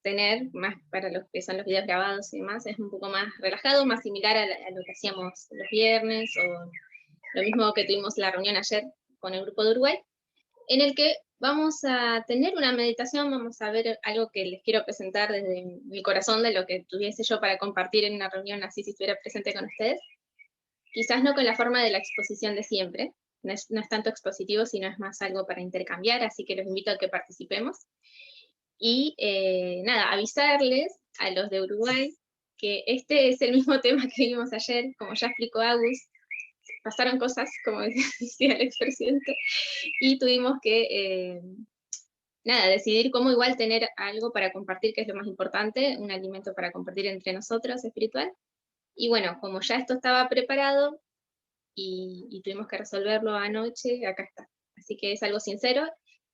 tener, más para los que son los videos grabados y demás, es un poco más relajado, más similar a lo que hacíamos los viernes, o lo mismo que tuvimos la reunión ayer con el grupo de Uruguay, en el que vamos a tener una meditación, vamos a ver algo que les quiero presentar desde mi corazón, de lo que tuviese yo para compartir en una reunión así si estuviera presente con ustedes. Quizás no con la forma de la exposición de siempre, no es tanto expositivo, sino es más algo para intercambiar, así que los invito a que participemos. Y nada, avisarles a los de Uruguay que este es el mismo tema que vimos ayer, como ya explicó Agus, pasaron cosas, como decía el expresidente, y tuvimos que, nada, decidir cómo igual tener algo para compartir, que es lo más importante, un alimento para compartir entre nosotros, espiritual. Y bueno, como ya esto estaba preparado y tuvimos que resolverlo anoche, acá está. Así que es algo sincero.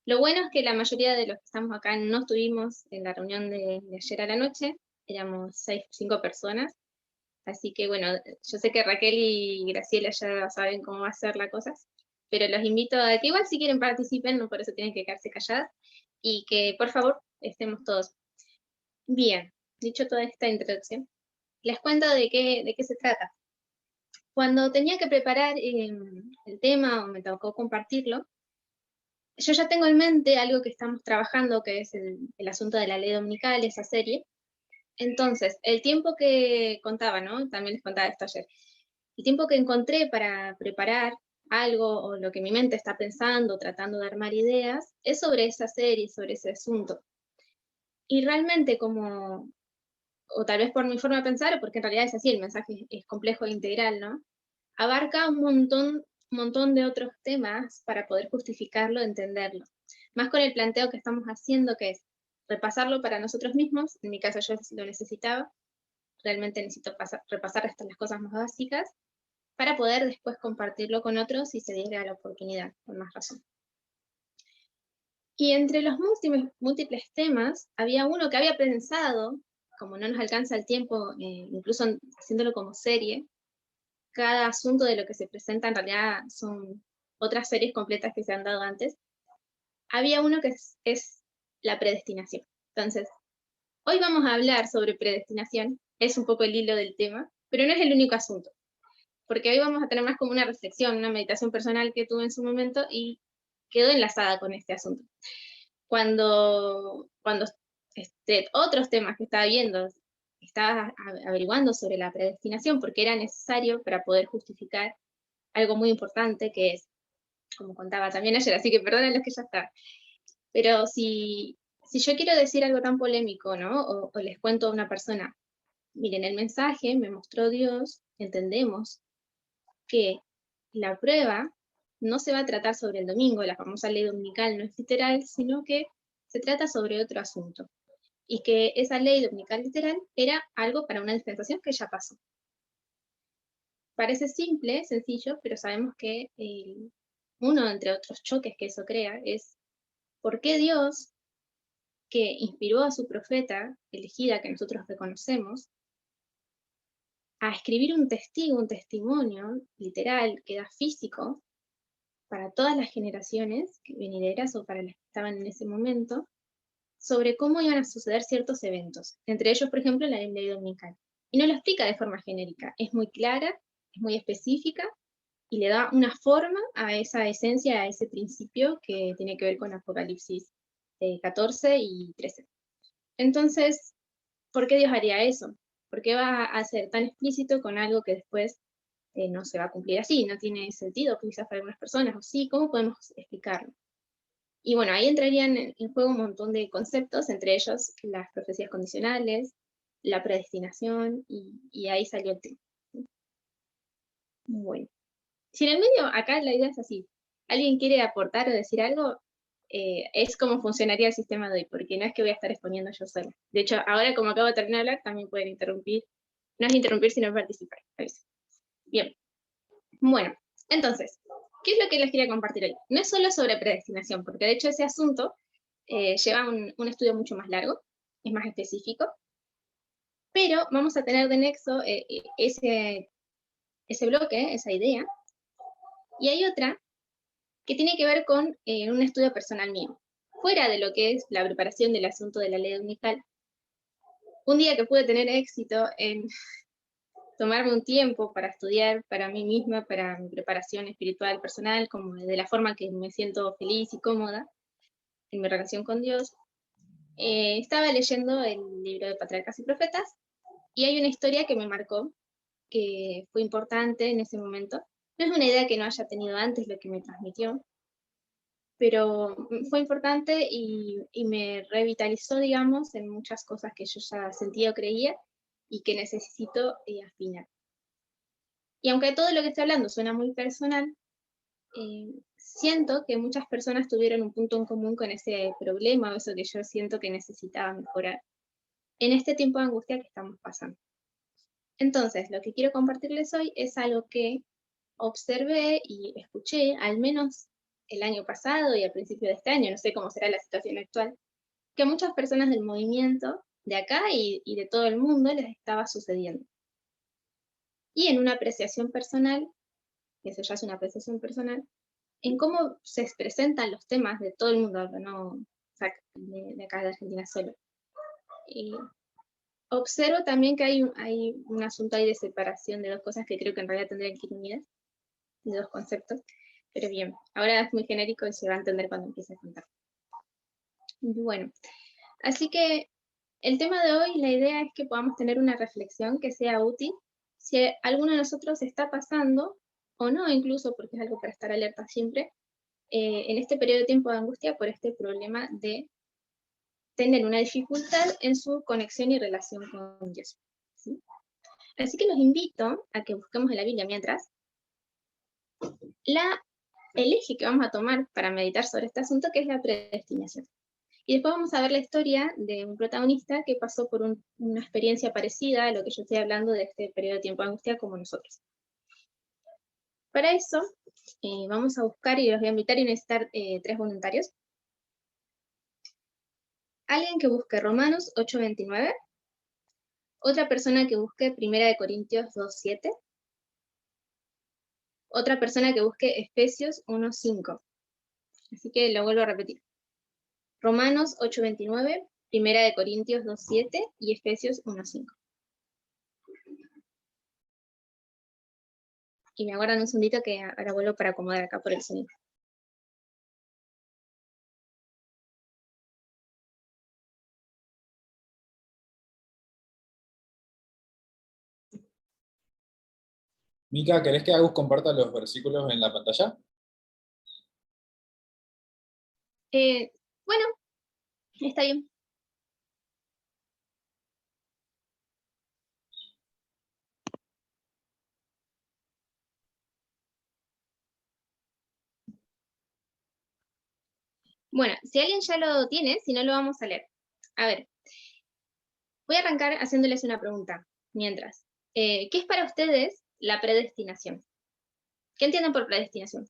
Lo bueno es que la mayoría de los que estamos acá no estuvimos en la reunión de ayer a la noche, éramos 5 personas, así que bueno, yo sé que Raquel y Graciela ya saben cómo va a ser la cosa, pero los invito a que igual si quieren participen, no por eso tienen que quedarse calladas, y que por favor estemos todos. Bien, dicho toda esta introducción, les cuento de qué se trata. Cuando tenía que preparar el tema, o me tocó compartirlo, yo ya tengo en mente algo que estamos trabajando, que es el asunto de la ley dominical, esa serie. Entonces, el tiempo que contaba, ¿no? También les contaba esto ayer. El tiempo que encontré para preparar algo, o lo que mi mente está pensando, tratando de armar ideas, es sobre esa serie, sobre ese asunto. Y realmente como, o tal vez por mi forma de pensar, o porque en realidad es así, el mensaje es complejo e integral, ¿no? Abarca un montón de otros temas para poder justificarlo, entenderlo. Más con el planteo que estamos haciendo, que es repasarlo para nosotros mismos, en mi caso yo lo necesitaba, realmente necesito repasar estas las cosas más básicas, para poder después compartirlo con otros si se diera la oportunidad, con más razón. Y entre los múltiples temas, había uno que había pensado, como no nos alcanza el tiempo, incluso haciéndolo como serie, cada asunto de lo que se presenta en realidad son otras series completas que se han dado antes. Había uno que es la predestinación. Entonces, hoy vamos a hablar sobre predestinación, es un poco el hilo del tema, pero no es el único asunto, porque hoy vamos a tener más como una reflexión, una meditación personal que tuve en su momento y quedó enlazada con este asunto. Cuando otros temas que estaba viendo, estaba averiguando sobre la predestinación, porque era necesario para poder justificar algo muy importante, que es, como contaba también ayer, así que perdonen los que ya están, pero si yo quiero decir algo tan polémico, ¿no? O les cuento a una persona, miren, el mensaje me mostró Dios, entendemos que la prueba no se va a tratar sobre el domingo, la famosa ley dominical no es literal, sino que se trata sobre otro asunto. Y que esa ley dominical literal era algo para una dispensación que ya pasó. Parece simple, sencillo, pero sabemos que uno entre otros choques que eso crea es por qué Dios, que inspiró a su profeta elegida que nosotros reconocemos, a escribir un testigo, un testimonio literal, que da físico para todas las generaciones venideras o para las que estaban en ese momento, sobre cómo iban a suceder ciertos eventos, entre ellos, por ejemplo, la ley dominical. Y no lo explica de forma genérica, es muy clara, es muy específica, y le da una forma a esa esencia, a ese principio que tiene que ver con Apocalipsis 14 y 13. Entonces, ¿por qué Dios haría eso? ¿Por qué va a ser tan explícito con algo que después no se va a cumplir así? No tiene sentido, quizás para algunas personas, o sí, ¿cómo podemos explicarlo? Y bueno, ahí entrarían en juego un montón de conceptos, entre ellos las profecías condicionales, la predestinación, y ahí salió el tema. Bueno, si en el medio, acá la idea es así, ¿alguien quiere aportar o decir algo? Es como funcionaría el sistema de hoy, porque no es que voy a estar exponiendo yo sola. De hecho, ahora como acabo de terminar de hablar, también pueden interrumpir, no es interrumpir, sino participar. Bien, bueno, entonces, ¿qué es lo que les quería compartir hoy? No es solo sobre predestinación, porque de hecho ese asunto lleva un estudio mucho más largo, es más específico, pero vamos a tener de nexo ese bloque, esa idea, y hay otra que tiene que ver con un estudio personal mío, fuera de lo que es la preparación del asunto de la ley dominical. un día que pude tener éxito en tomarme un tiempo para estudiar para mí misma, para mi preparación espiritual personal, como de la forma que me siento feliz y cómoda en mi relación con Dios, estaba leyendo el libro de Patriarcas y Profetas, y hay una historia que me marcó, que fue importante en ese momento. No es una idea que no haya tenido antes lo que me transmitió, pero fue importante y me revitalizó, digamos, en muchas cosas que yo ya sentía o creía y que necesito afinar. Y aunque todo lo que estoy hablando suena muy personal, siento que muchas personas tuvieron un punto en común con ese problema, o eso que yo siento que necesitaba mejorar en este tiempo de angustia que estamos pasando. Entonces, lo que quiero compartirles hoy es algo que observé y escuché, al menos el año pasado y al principio de este año, no sé cómo será la situación actual, que a muchas personas del movimiento de acá y de todo el mundo les estaba sucediendo. Y en una apreciación personal, que eso ya es una apreciación personal, en cómo se presentan los temas de todo el mundo, no de acá de Argentina solo. Observo también que hay un asunto ahí de separación de dos cosas que creo que en realidad tendrían que ir unidas, de dos conceptos, pero bien, ahora es muy genérico y se va a entender cuando empiece a contar. Bueno, así que el tema de hoy, la idea es que podamos tener una reflexión que sea útil, si alguno de nosotros está pasando, o no incluso, porque es algo para estar alerta siempre, en este periodo de tiempo de angustia por este problema de tener una dificultad en su conexión y relación con Dios. ¿Sí? Así que los invito a que busquemos en la Biblia mientras el eje que vamos a tomar para meditar sobre este asunto, que es la predestinación. Y después vamos a ver la historia de un protagonista que pasó por una experiencia parecida a lo que yo estoy hablando de este periodo de tiempo de angustia como nosotros. Para eso vamos a buscar, y los voy a invitar y necesitar 3 voluntarios. Alguien que busque Romanos 8:29, otra persona que busque 1 Corintios 2:7, otra persona que busque Efesios 1:5. Así que lo vuelvo a repetir. Romanos 8:29, 1 Corintios 2:7 y Efesios 1:5. Y me aguardan un segundito que ahora vuelvo para acomodar acá por el sonido. Mica, ¿querés que Agus comparta los versículos en la pantalla? Bueno, está bien. Bueno, si alguien ya lo tiene, si no lo vamos a leer. A ver, voy a arrancar haciéndoles una pregunta mientras. ¿Qué es para ustedes la predestinación? ¿Qué entienden por predestinación?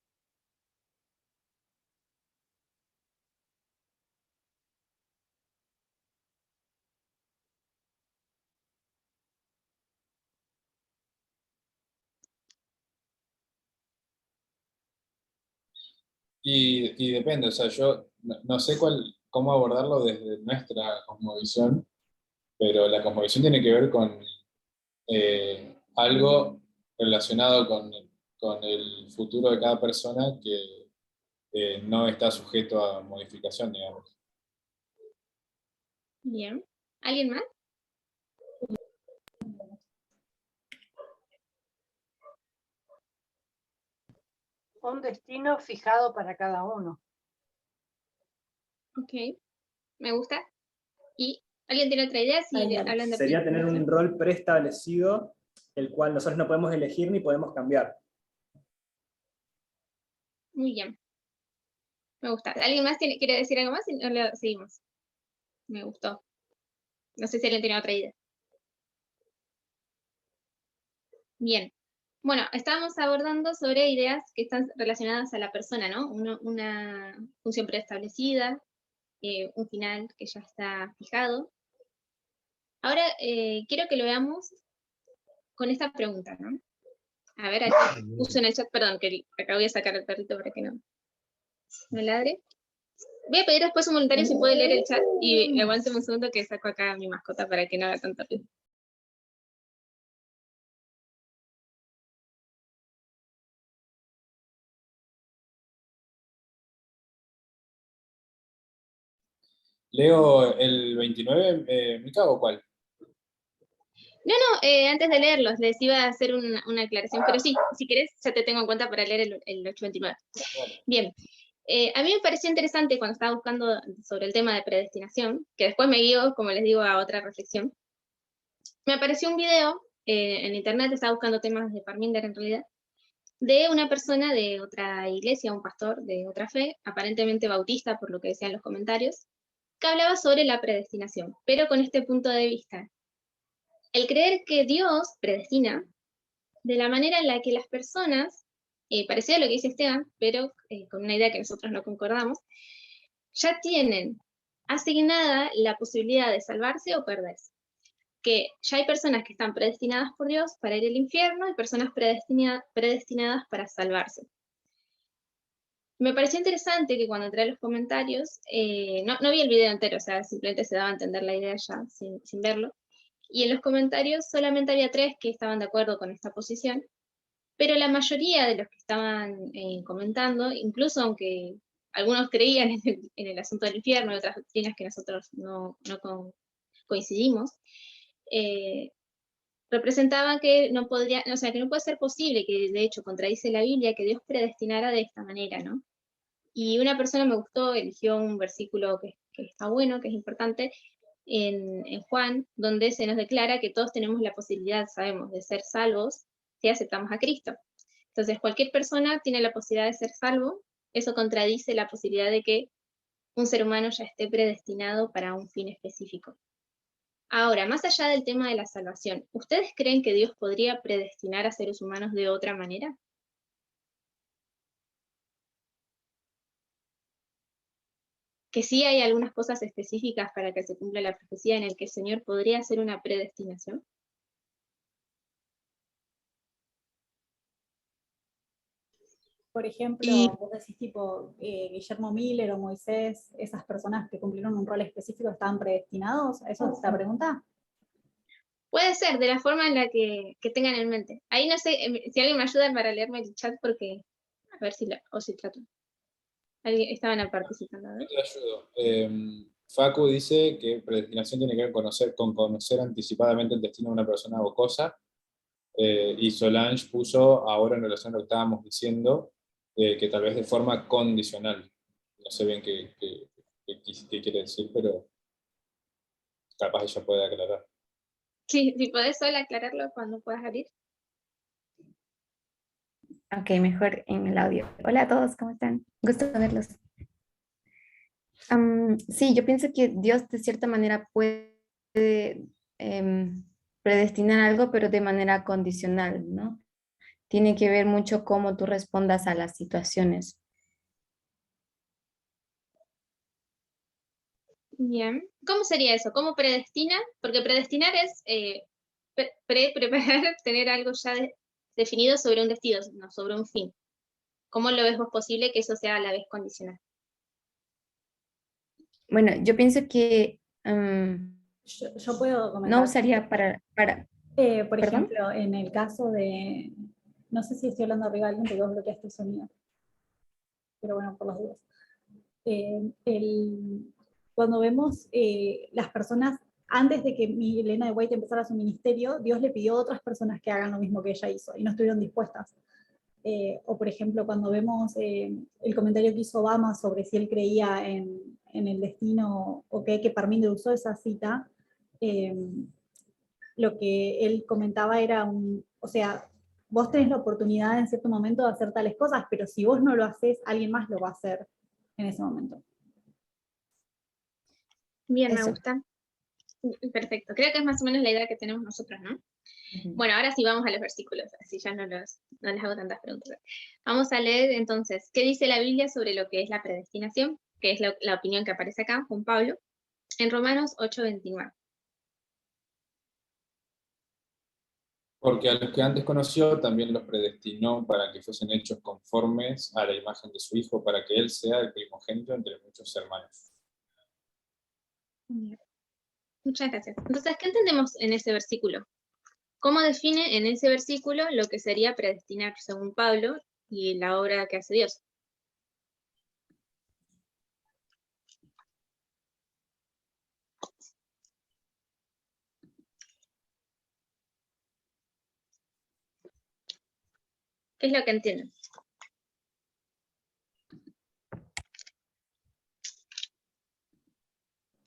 Y depende, o sea, yo no sé cómo abordarlo desde nuestra cosmovisión, pero la cosmovisión tiene que ver con algo relacionado con el futuro de cada persona que no está sujeto a modificación, digamos. Bien. ¿Alguien más? Un destino fijado para cada uno. Ok, me gusta. ¿Y alguien tiene otra idea? Si hablan de Sería tener un rol preestablecido, el cual nosotros no podemos elegir ni podemos cambiar. Muy bien. Me gusta. ¿Alguien más quiere decir algo más? O lo seguimos. Me gustó. No sé si alguien tiene otra idea. Bien. Bueno, estábamos abordando sobre ideas que están relacionadas a la persona, ¿no? Una función preestablecida, un final que ya está fijado. Ahora quiero que lo veamos con esta pregunta, ¿no? A ver, puse en el chat, perdón, que acá voy a sacar el perrito para que no ladre. Voy a pedir después un voluntario si puede leer el chat, y aguánteme un segundo que saco acá a mi mascota para que no haga tanto ruido. ¿Leo el 29, Mica, o cuál? No, antes de leerlos, les iba a hacer una aclaración, pero sí, si querés, ya te tengo en cuenta para leer el 829. Dale. Bien, a mí me pareció interesante cuando estaba buscando sobre el tema de predestinación, que después me guió, como les digo, a otra reflexión. Me apareció un video en internet, estaba buscando temas de Parminder en realidad, de una persona de otra iglesia, un pastor de otra fe, aparentemente bautista por lo que decían los comentarios, que hablaba sobre la predestinación, pero con este punto de vista. El creer que Dios predestina de la manera en la que las personas, parecido a lo que dice Esteban, pero con una idea que nosotros no concordamos, ya tienen asignada la posibilidad de salvarse o perderse. Que ya hay personas que están predestinadas por Dios para ir al infierno y personas predestinadas para salvarse. Me pareció interesante que cuando entré a los comentarios, no vi el video entero, o sea, simplemente se daba a entender la idea ya, sin verlo, y en los comentarios solamente había 3 que estaban de acuerdo con esta posición, pero la mayoría de los que estaban comentando, incluso aunque algunos creían en el asunto del infierno y otras doctrinas que nosotros no coincidimos, representaban que no podría, o sea, que no puede ser posible, que de hecho contradice la Biblia, que Dios predestinara de esta manera, ¿no? Y una persona me gustó, eligió un versículo que está bueno, que es importante, en Juan, donde se nos declara que todos tenemos la posibilidad, sabemos, de ser salvos si aceptamos a Cristo. Entonces, cualquier persona tiene la posibilidad de ser salvo, eso contradice la posibilidad de que un ser humano ya esté predestinado para un fin específico. Ahora, más allá del tema de la salvación, ¿ustedes creen que Dios podría predestinar a seres humanos de otra manera? Que sí hay algunas cosas específicas para que se cumpla la profecía en el que el Señor podría hacer una predestinación. Por ejemplo, Y vos decís tipo Guillermo Miller o Moisés, esas personas que cumplieron un rol específico estaban predestinados, ¿eso es la pregunta? puede ser de la forma en la que tengan en mente. Ahí no sé si alguien me ayuda para leerme el chat porque a ver si trato. Alguien estaban participando, a ver. Yo te ayudo. Facu dice que predestinación tiene que ver con conocer anticipadamente el destino de una persona o cosa. Y Solange puso, ahora en relación a lo que estábamos diciendo, que tal vez de forma condicional. No sé bien qué quiere decir, pero capaz ella puede aclarar. Sí, si podés solo aclararlo cuando puedas abrir. Ok, mejor en el audio. Hola a todos, ¿cómo están? Gusto verlos. Sí, yo pienso que Dios de cierta manera puede em, predestinar algo, pero de manera condicional, ¿no? Tiene que ver mucho cómo tú respondas a las situaciones. Bien. ¿Cómo sería eso? ¿Cómo predestina? Porque predestinar es preparar, tener algo ya definido sobre un destino, no sobre un fin. ¿Cómo lo ves vos posible que eso sea a la vez condicional? Bueno, yo pienso que Yo puedo no comentar. usaría Por ¿perdón? ejemplo, en el caso de, no sé si estoy hablando arriba de alguien porque vos bloqueaste el sonido, pero bueno, por las dudas. Cuando vemos las personas, antes de que Elena de White empezara su ministerio, Dios le pidió a otras personas que hagan lo mismo que ella hizo y no estuvieron dispuestas. O por ejemplo, cuando vemos el comentario que hizo Obama sobre si él creía en el destino, o que Parminder usó esa cita, lo que él comentaba era o sea, vos tenés la oportunidad en cierto momento de hacer tales cosas, pero si vos no lo haces, alguien más lo va a hacer en ese momento. Bien, me Eso. gusta. Perfecto. Creo que es más o menos la idea que tenemos nosotros, ¿no? Ujú. Bueno, ahora sí vamos a los versículos, así ya no les hago tantas preguntas. Vamos a leer entonces, ¿qué dice la Biblia sobre lo que es la predestinación? Que es la opinión que aparece acá, Juan Pablo, en Romanos 8:29. Porque a los que antes conoció también los predestinó para que fuesen hechos conformes a la imagen de su Hijo, para que Él sea el primogénito entre muchos hermanos. Bien. Muchas gracias. Entonces, ¿qué entendemos en ese versículo? ¿Cómo define en ese versículo lo que sería predestinar según Pablo y la obra que hace Dios? ¿Qué es lo que entienden?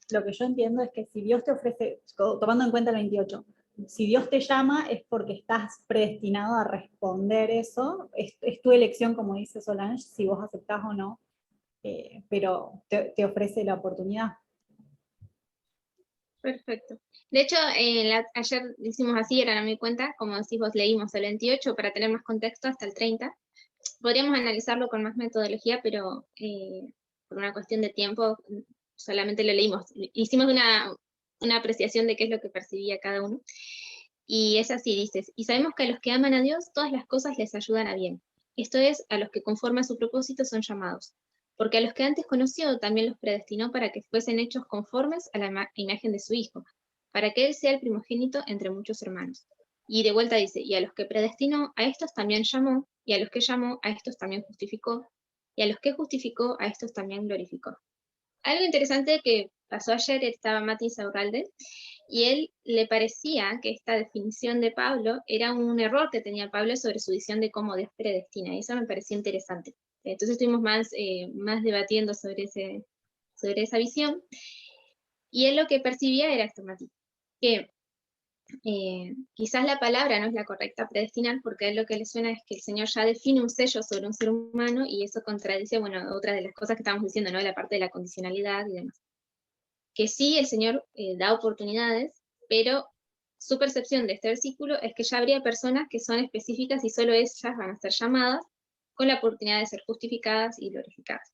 Lo que yo entiendo es que si Dios te ofrece, tomando en cuenta el 28, si Dios te llama es porque estás predestinado a responder eso, es tu elección, como dice Solange, si vos aceptás o no, pero te ofrece la oportunidad. Perfecto. De hecho, ayer hicimos así, ahora no me di cuenta, como decís vos, leímos el 28 para tener más contexto hasta el 30. Podríamos analizarlo con más metodología, pero por una cuestión de tiempo solamente lo leímos. Hicimos una apreciación de qué es lo que percibía cada uno. Y es así, dices, y sabemos que a los que aman a Dios, todas las cosas les ayudan a bien. Esto es, a los que conforme a su propósito son llamados. Porque a los que antes conoció también los predestinó para que fuesen hechos conformes a la imagen de su Hijo, para que Él sea el primogénito entre muchos hermanos. Y de vuelta dice, y a los que predestinó, a estos también llamó, y a los que llamó, a estos también justificó, y a los que justificó, a estos también glorificó. Algo interesante que pasó ayer, estaba Mati Saurralde, y él le parecía que esta definición de Pablo era un error que tenía Pablo sobre su visión de cómo Dios predestina, y eso me pareció interesante. Entonces estuvimos más debatiendo sobre esa visión, y él lo que percibía era esto, Mati, que quizás la palabra no es la correcta, predestinar, porque a él lo que le suena es que el Señor ya define un sello sobre un ser humano, y eso contradice, bueno, otra de las cosas que estamos diciendo, ¿no? La parte de la condicionalidad y demás. Que sí, el Señor da oportunidades, pero su percepción de este versículo es que ya habría personas que son específicas y solo ellas van a ser llamadas con la oportunidad de ser justificadas y glorificadas.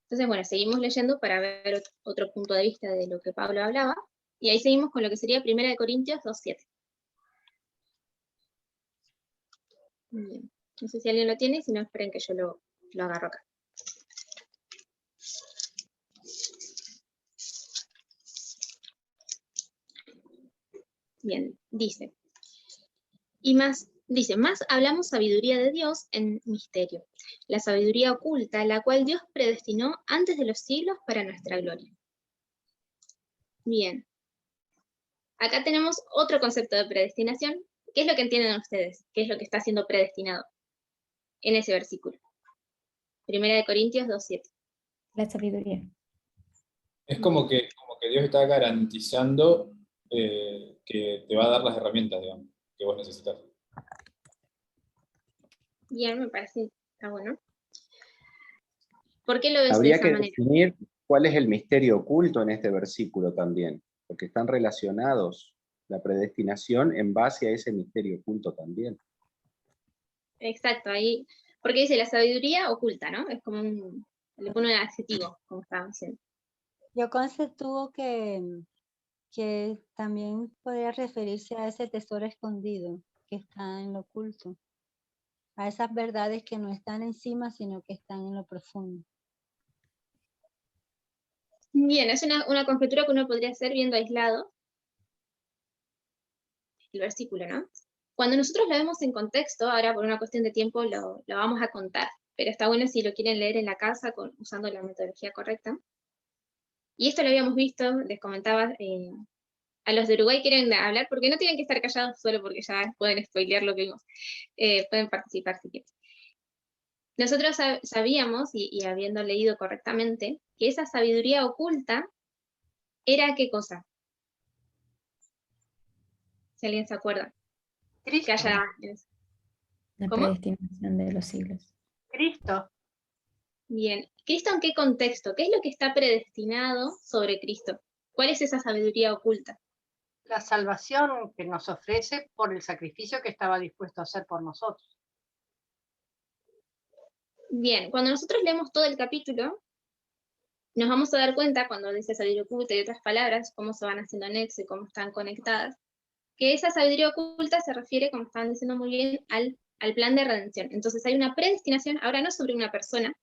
Entonces, bueno, seguimos leyendo para ver otro punto de vista de lo que Pablo hablaba, y ahí seguimos con lo que sería 1 Corintios 2:7. Bien. No sé si alguien lo tiene, si no, esperen que yo lo agarro acá. Bien, dice, más hablamos sabiduría de Dios en misterio, la sabiduría oculta, la cual Dios predestinó antes de los siglos para nuestra gloria. Bien, acá tenemos otro concepto de predestinación. ¿Qué es lo que entienden ustedes? ¿Qué es lo que está siendo predestinado en ese versículo? 1 Corintios 2:7. La sabiduría. Es como que Dios está garantizando que te va a dar las herramientas, digamos, que vos necesitas. Bien, me parece, está bueno. ¿Por qué lo ves de Habría esa que manera? definir cuál es el misterio oculto en este versículo también, porque están relacionados la predestinación en base a ese misterio oculto también. Exacto, ahí, porque dice la sabiduría oculta, ¿no? Es como le pone un adjetivo, como estábamos diciendo. Yo conceptúo que también podría referirse a ese tesoro escondido que está en lo oculto, a esas verdades que no están encima, sino que están en lo profundo. Bien, es una conjetura que uno podría hacer viendo aislado el versículo, ¿no? Cuando nosotros lo vemos en contexto, ahora por una cuestión de tiempo lo vamos a contar, pero está bueno si lo quieren leer en la casa usando la metodología correcta. Y esto lo habíamos visto, les comentaba, a los de Uruguay quieren hablar, porque no tienen que estar callados solo porque ya pueden spoilear lo que vimos. Pueden participar si quieren. Nosotros sabíamos, y habiendo leído correctamente, que esa sabiduría oculta era ¿qué cosa? Si alguien se acuerda. Cristo. Que haya... La ¿Cómo? predestinación de los siglos. Cristo. Bien. ¿Cristo en qué contexto? ¿Qué es lo que está predestinado sobre Cristo? ¿Cuál es esa sabiduría oculta? La salvación que nos ofrece por el sacrificio que estaba dispuesto a hacer por nosotros. Bien, cuando nosotros leemos todo el capítulo, nos vamos a dar cuenta, cuando dice sabiduría oculta y otras palabras, cómo se van haciendo anexo y cómo están conectadas, que esa sabiduría oculta se refiere, como estaban diciendo muy bien, al plan de redención. Entonces hay una predestinación, ahora no sobre una persona,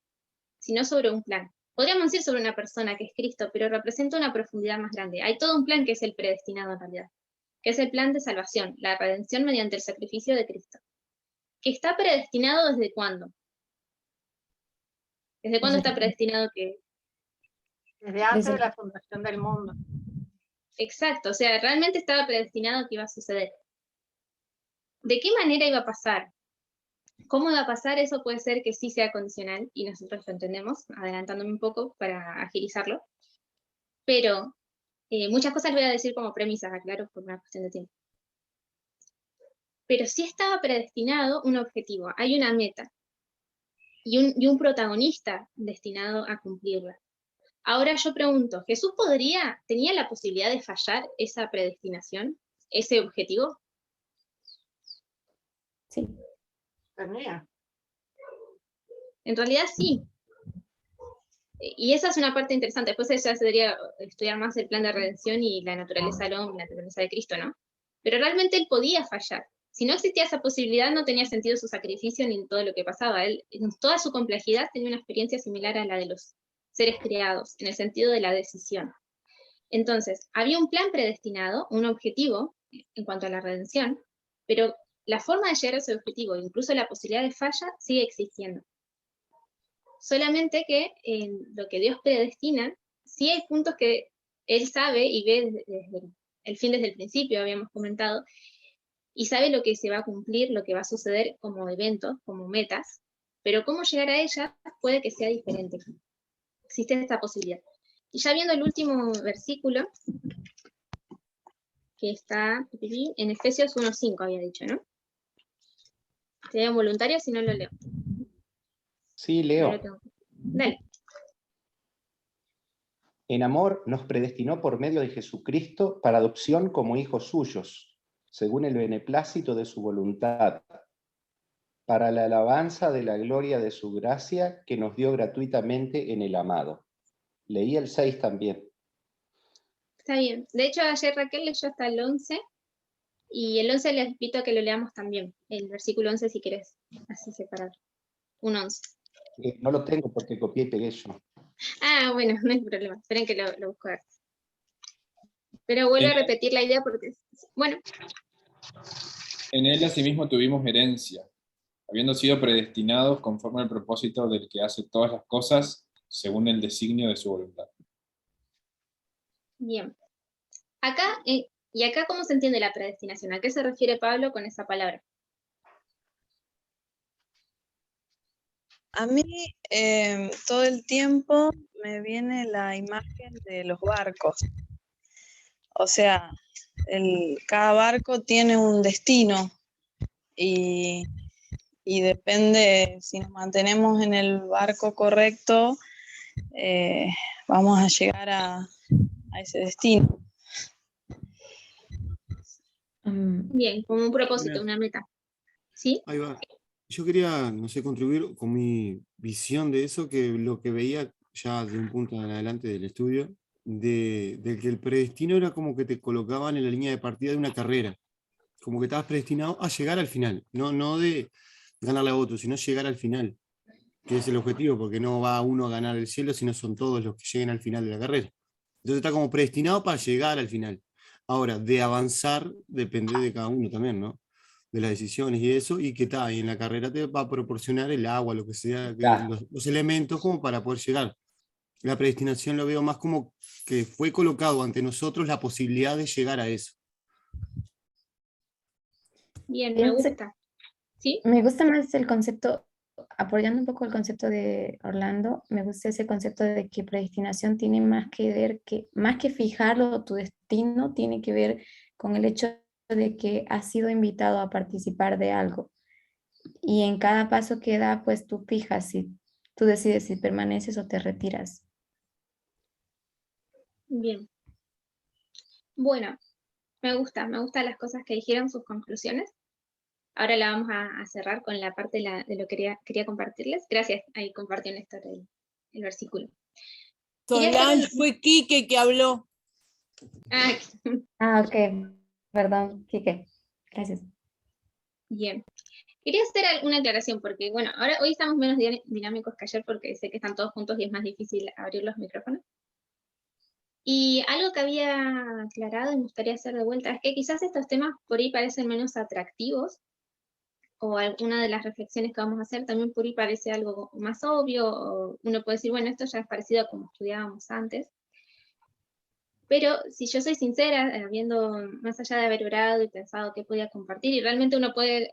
sino sobre un plan. Podríamos decir sobre una persona que es Cristo, pero representa una profundidad más grande. Hay todo un plan que es el predestinado en realidad, que es el plan de salvación, la redención mediante el sacrificio de Cristo. ¿Que está predestinado desde cuándo? ¿Desde cuándo está predestinado que...? Desde antes de la fundación del mundo. Exacto, o sea, realmente estaba predestinado que iba a suceder. ¿De qué manera iba a pasar? ¿Cómo iba a pasar? Eso puede ser que sí sea condicional, y nosotros lo entendemos, adelantándome un poco para agilizarlo. Pero muchas cosas voy a decir como premisas, aclaro, por una cuestión de tiempo. Pero sí estaba predestinado un objetivo, hay una meta, y un protagonista destinado a cumplirla. Ahora yo pregunto, ¿Jesús tenía la posibilidad de fallar esa predestinación, ese objetivo? Sí. Tenía. En realidad sí. Y esa es una parte interesante. Después ya se debería estudiar más el plan de redención y la naturaleza del hombre, la naturaleza de Cristo, ¿no? Pero realmente él podía fallar. Si no existía esa posibilidad, no tenía sentido su sacrificio ni todo lo que pasaba. Él, en toda su complejidad, tenía una experiencia similar a la de los seres creados, en el sentido de la decisión. Entonces, había un plan predestinado, un objetivo en cuanto a la redención, pero la forma de llegar a ese objetivo, incluso la posibilidad de falla, sigue existiendo. Solamente que en lo que Dios predestina, sí hay puntos que Él sabe y ve desde el fin desde el principio, habíamos comentado, y sabe lo que se va a cumplir, lo que va a suceder como eventos, como metas, pero cómo llegar a ellas puede que sea diferente. Existe esta posibilidad. Y ya viendo el último versículo, que está en Efesios 1:5, había dicho, ¿no? ¿Sería voluntario si no lo leo? Sí, leo. Dale. En amor nos predestinó por medio de Jesucristo para adopción como hijos suyos, según el beneplácito de su voluntad, para la alabanza de la gloria de su gracia que nos dio gratuitamente en el amado. Leí el 6 también. Está bien. De hecho, ayer Raquel leyó hasta el 11, y el 11 les invito a que lo leamos también, el versículo 11 si querés, así separar. Un 11. No lo tengo porque copié y pegué yo. Ah, bueno, no hay problema. Esperen que lo busco. Pero vuelvo a repetir la idea porque, bueno. En él asimismo tuvimos herencia, habiendo sido predestinados conforme al propósito del que hace todas las cosas, según el designio de su voluntad. Bien. Acá, ¿y acá cómo se entiende la predestinación? ¿A qué se refiere Pablo con esa palabra? A mí todo el tiempo me viene la imagen de los barcos. O sea, cada barco tiene un destino y depende, si nos mantenemos en el barco correcto, vamos a llegar a ese destino. Bien, como un propósito, una meta. ¿Sí? Ahí va. Yo quería, no sé, contribuir con mi visión de eso, que lo que veía ya de un punto en adelante del estudio, de que el predestino era como que te colocaban en la línea de partida de una carrera, como que estabas predestinado a llegar al final, no de ganarle a otro, sino llegar al final, que es el objetivo, porque no va uno a ganar el cielo, sino son todos los que lleguen al final de la carrera. Entonces está como predestinado para llegar al final. Ahora, de avanzar depende de cada uno también, ¿no? De las decisiones y eso, y que está, y en la carrera te va a proporcionar el agua, lo que sea, los elementos como para poder llegar. La predestinación lo veo más como que fue colocado ante nosotros la posibilidad de llegar a eso. Bien, me gusta. ¿Sí? Me gusta más el concepto, apoyando un poco el concepto de Orlando, me gusta ese concepto de que predestinación tiene más que ver, más que fijarlo tu destino, tiene que ver con el hecho de que has sido invitado a participar de algo. Y en cada paso que da, pues tú fijas si tú decides si permaneces o te retiras. Bien. Bueno, me gustan las cosas que dijeron, sus conclusiones. Ahora la vamos a cerrar con la parte de lo que quería compartirles. Gracias, ahí compartió Néstor el versículo. Solange, fue Quique que habló. Ah, ok. Perdón, Quique. Gracias. Bien. Quería hacer una aclaración, porque bueno, hoy estamos menos dinámicos que ayer porque sé que están todos juntos y es más difícil abrir los micrófonos. Y algo que había aclarado y me gustaría hacer de vuelta es que quizás estos temas por ahí parecen menos atractivos, o alguna de las reflexiones que vamos a hacer también por ahí parece algo más obvio, o uno puede decir, bueno, esto ya es parecido a como estudiábamos antes. Pero si yo soy sincera, más allá de haber orado y pensado qué podía compartir, y realmente uno podría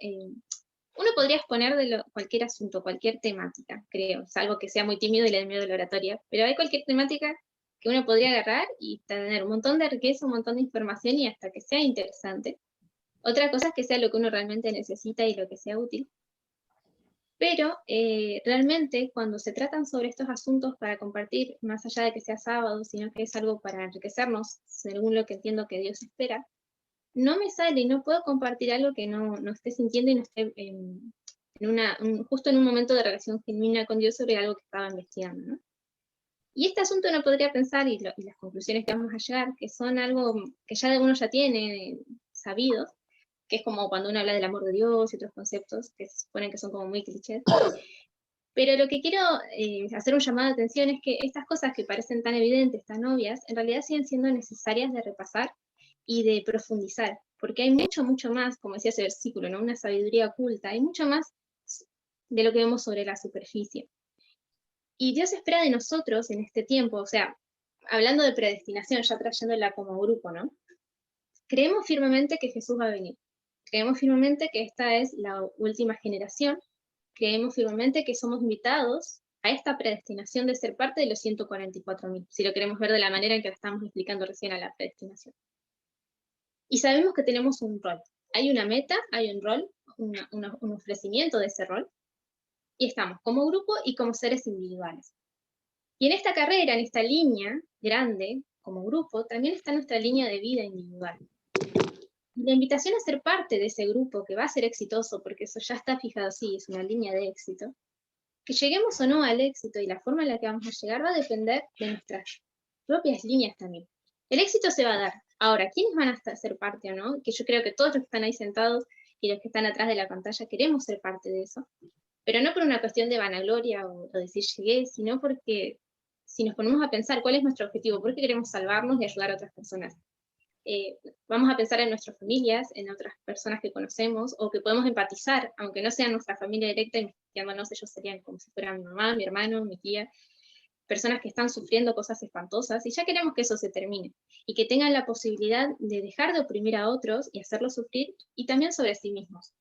exponer de cualquier asunto, cualquier temática, creo, salvo que sea muy tímido y le dé miedo a la oratoria, pero hay cualquier temática que uno podría agarrar y tener un montón de riqueza, un montón de información y hasta que sea interesante. Otra cosa es que sea lo que uno realmente necesita y lo que sea útil. Pero realmente cuando se tratan sobre estos asuntos para compartir, más allá de que sea sábado, sino que es algo para enriquecernos, según lo que entiendo que Dios espera, no me sale y no puedo compartir algo que no esté sintiendo y no esté justo en un momento de relación genuina con Dios sobre algo que estaba investigando, ¿no? Y este asunto uno podría pensar, y las conclusiones que vamos a llegar, que son algo que ya uno ya tiene sabidos, que es como cuando uno habla del amor de Dios y otros conceptos que se suponen que son como muy clichés. Pero lo que quiero hacer un llamado de atención es que estas cosas que parecen tan evidentes, tan obvias, en realidad siguen siendo necesarias de repasar y de profundizar, porque hay mucho, mucho más, como decía ese versículo, ¿no? Una sabiduría oculta, hay mucho más de lo que vemos sobre la superficie. Y Dios espera de nosotros en este tiempo, o sea, hablando de predestinación, ya trayéndola como grupo, ¿no? Creemos firmemente que Jesús va a venir. Creemos firmemente que esta es la última generación. Creemos firmemente que somos invitados a esta predestinación de ser parte de los 144.000, si lo queremos ver de la manera en que lo estamos explicando recién a la predestinación. Y sabemos que tenemos un rol. Hay una meta, hay un rol, un ofrecimiento de ese rol, y estamos como grupo y como seres individuales. Y en esta carrera, en esta línea grande, como grupo, también está nuestra línea de vida individual. Y la invitación a ser parte de ese grupo que va a ser exitoso, porque eso ya está fijado así, es una línea de éxito, que lleguemos o no al éxito y la forma en la que vamos a llegar va a depender de nuestras propias líneas también. El éxito se va a dar. Ahora, ¿quiénes van a ser parte o no? Que yo creo que todos los que están ahí sentados y los que están atrás de la pantalla queremos ser parte de eso, pero no por una cuestión de vanagloria o decir llegué, sino porque si nos ponemos a pensar cuál es nuestro objetivo, por qué queremos salvarnos y ayudar a otras personas. Vamos a pensar en nuestras familias, en otras personas que conocemos o que podemos empatizar, aunque no sean nuestra familia directa, investigándonos, ellos serían como si fueran mi mamá, mi hermano, mi tía, personas que están sufriendo cosas espantosas y ya queremos que eso se termine y que tengan la posibilidad de dejar de oprimir a otros y hacerlos sufrir y también sobre sí mismos.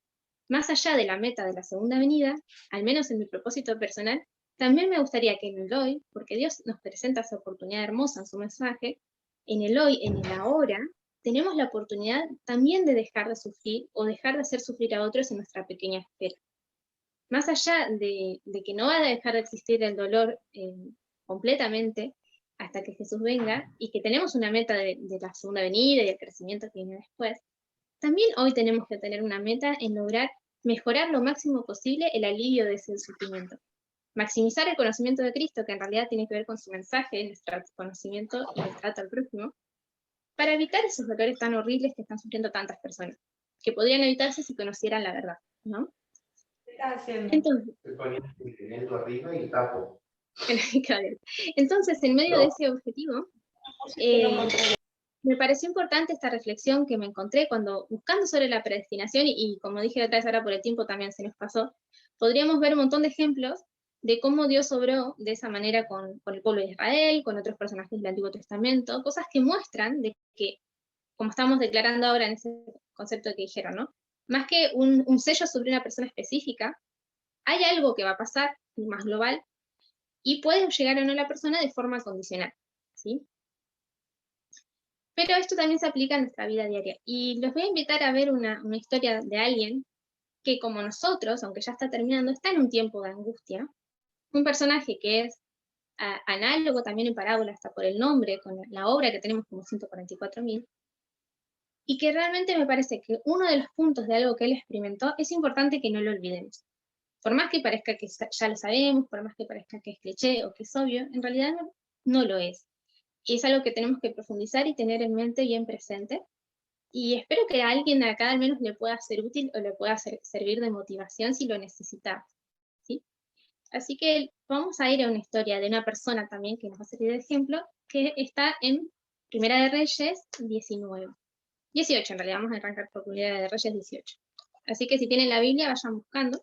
Más allá de la meta de la segunda venida, al menos en mi propósito personal, también me gustaría que en el hoy, porque Dios nos presenta esa oportunidad hermosa en su mensaje, en el hoy, en el ahora, tenemos la oportunidad también de dejar de sufrir o dejar de hacer sufrir a otros en nuestra pequeña esfera. Más allá de que no va a dejar de existir el dolor completamente hasta que Jesús venga y que tenemos una meta de la segunda venida y el crecimiento que viene después, también hoy tenemos que tener una meta en lograr mejorar lo máximo posible el alivio de ese sufrimiento. Maximizar el conocimiento de Cristo, que en realidad tiene que ver con su mensaje, nuestro conocimiento y el trato al prójimo, para evitar esos dolores tan horribles que están sufriendo tantas personas, que podrían evitarse si conocieran la verdad, ¿no? ¿Qué estás haciendo? Entonces, Estoy poniendo el pimiento arriba y tapo. entonces, en medio de ese objetivo, me pareció importante esta reflexión que me encontré cuando, buscando sobre la predestinación, y como dije otra vez ahora por el tiempo también se nos pasó, podríamos ver un montón de ejemplos de cómo Dios obró de esa manera con el pueblo de Israel, con otros personajes del Antiguo Testamento, cosas que muestran de que, como estamos declarando ahora en ese concepto que dijeron, ¿no? Más que un sello sobre una persona específica, hay algo que va a pasar más global y puede llegar o no a la persona de forma condicional, ¿sí? Pero esto también se aplica a nuestra vida diaria. Y los voy a invitar a ver una historia de alguien que, como nosotros, aunque ya está terminando, está en un tiempo de angustia. Un personaje que es análogo también en parábola, hasta por el nombre, con la obra que tenemos como 144.000. Y que realmente me parece que uno de los puntos de algo que él experimentó es importante que no lo olvidemos. Por más que parezca que ya lo sabemos, por más que parezca que es cliché o que es obvio, en realidad no lo es. Y es algo que tenemos que profundizar y tener en mente bien presente, y espero que a alguien de acá al menos le pueda ser útil o le pueda servir de motivación si lo necesitamos, ¿sí? Así que vamos a ir a una historia de una persona también que nos va a servir de ejemplo, que está en Primera de Reyes 18 en realidad, vamos a arrancar por Primera de Reyes 18. Así que si tienen la Biblia, vayan buscando.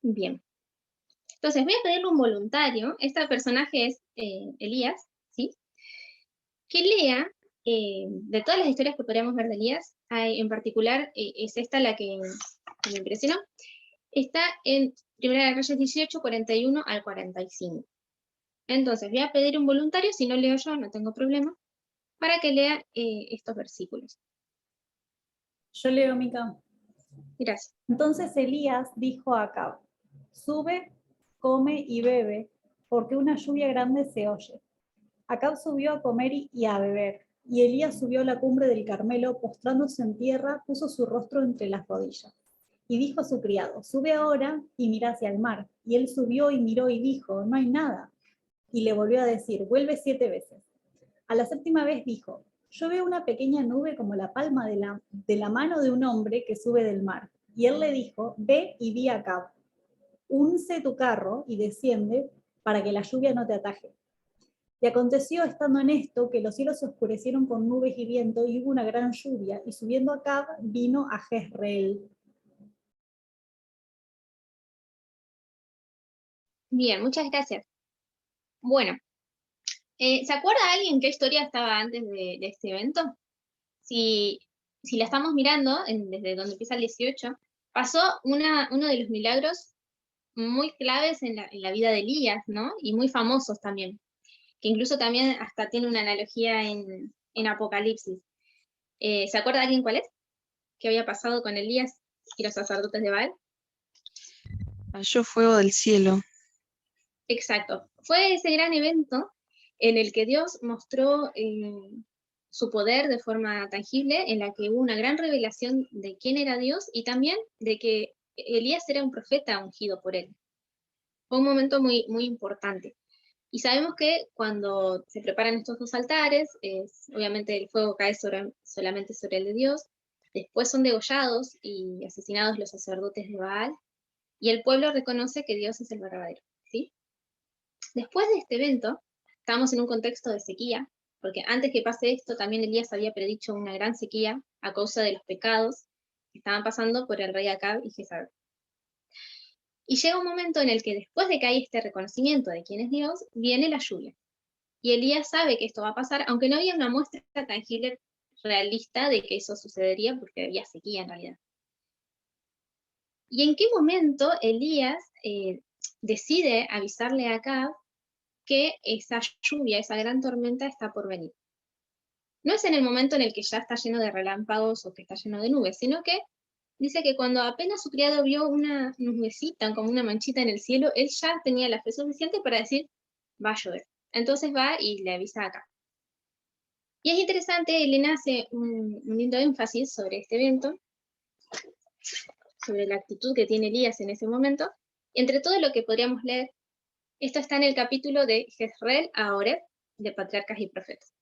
Bien. Entonces voy a pedirle un voluntario, este personaje es Elías, ¿sí? Que lea, de todas las historias que podríamos ver de Elías, en particular es esta la que me impresionó, está en Primera de Reyes 18, 41 al 45. Entonces voy a pedir un voluntario, si no leo yo no tengo problema, para que lea estos versículos. Yo leo, Mica. Gracias. Entonces Elías dijo a Acab: sube, come y bebe, porque una lluvia grande se oye. Acab subió a comer y a beber, y Elías subió a la cumbre del Carmelo, postrándose en tierra, puso su rostro entre las rodillas. Y dijo a su criado: sube ahora y mira hacia el mar. Y él subió y miró y dijo: no hay nada. Y le volvió a decir: vuelve 7 veces. A la 7ª vez dijo: yo veo una pequeña nube como la palma de la mano de un hombre que sube del mar. Y él le dijo: ve y di a Acab: unce tu carro y desciende para que la lluvia no te ataje. Y aconteció, estando en esto, que los cielos se oscurecieron con nubes y viento, y hubo una gran lluvia, y subiendo Acab vino a Jezreel. Bien, muchas gracias. Bueno, ¿se acuerda alguien qué historia estaba antes de este evento? Si la estamos mirando, desde donde empieza el 18, pasó uno de los milagros muy claves en la vida de Elías, ¿no? Y muy famosos también, que incluso también hasta tiene una analogía en Apocalipsis. ¿Se acuerda alguien cuál es? ¿Qué había pasado con Elías y los sacerdotes de Baal? Cayó fuego del cielo. Exacto. Fue ese gran evento en el que Dios mostró su poder de forma tangible, en la que hubo una gran revelación de quién era Dios y también de que Elías era un profeta ungido por él. Fue un momento muy, muy importante. Y sabemos que cuando se preparan estos dos altares, obviamente el fuego cae solamente sobre el de Dios, después son degollados y asesinados los sacerdotes de Baal, y el pueblo reconoce que Dios es el verdadero, ¿sí? Después de este evento, estábamos en un contexto de sequía, porque antes que pase esto, también Elías había predicho una gran sequía a causa de los pecados que estaban pasando por el rey Acab y Jezabel. Y llega un momento en el que después de que hay este reconocimiento de quién es Dios, viene la lluvia. Y Elías sabe que esto va a pasar, aunque no había una muestra tangible, realista de que eso sucedería, porque había sequía en realidad. ¿Y en qué momento Elías decide avisarle a Acab que esa lluvia, esa gran tormenta está por venir? No es en el momento en el que ya está lleno de relámpagos o que está lleno de nubes, sino que dice que cuando apenas su criado vio una nubecita, como una manchita en el cielo, él ya tenía la fe suficiente para decir: va a llover. Entonces va y le avisa acá. Y es interesante, Elena hace un lindo énfasis sobre este evento, sobre la actitud que tiene Elías en ese momento. Entre todo lo que podríamos leer, esto está en el capítulo de Jezreel a Oreb, de Patriarcas y Profetas.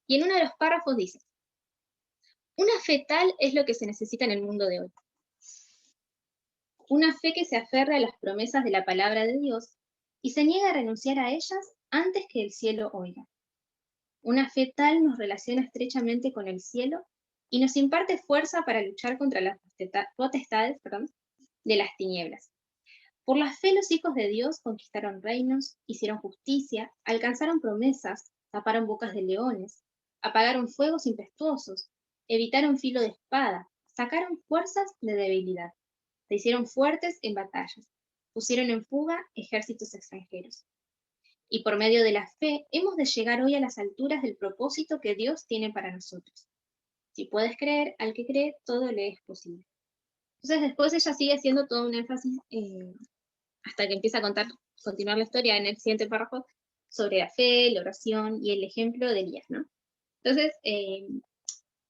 Y en uno de los párrafos dice: una fe tal es lo que se necesita en el mundo de hoy. Una fe que se aferra a las promesas de la palabra de Dios y se niega a renunciar a ellas antes que el cielo oiga. Una fe tal nos relaciona estrechamente con el cielo y nos imparte fuerza para luchar contra las potestades de las tinieblas. Por la fe los hijos de Dios conquistaron reinos, hicieron justicia, alcanzaron promesas, taparon bocas de leones, apagaron fuegos impetuosos, evitaron filo de espada, sacaron fuerzas de debilidad, se hicieron fuertes en batallas, pusieron en fuga ejércitos extranjeros. Y por medio de la fe hemos de llegar hoy a las alturas del propósito que Dios tiene para nosotros. Si puedes creer, al que cree, todo le es posible. Entonces después ella sigue haciendo todo un énfasis hasta que empieza a continuar la historia en el siguiente párrafo sobre la fe, la oración y el ejemplo de Elías, ¿no? Entonces,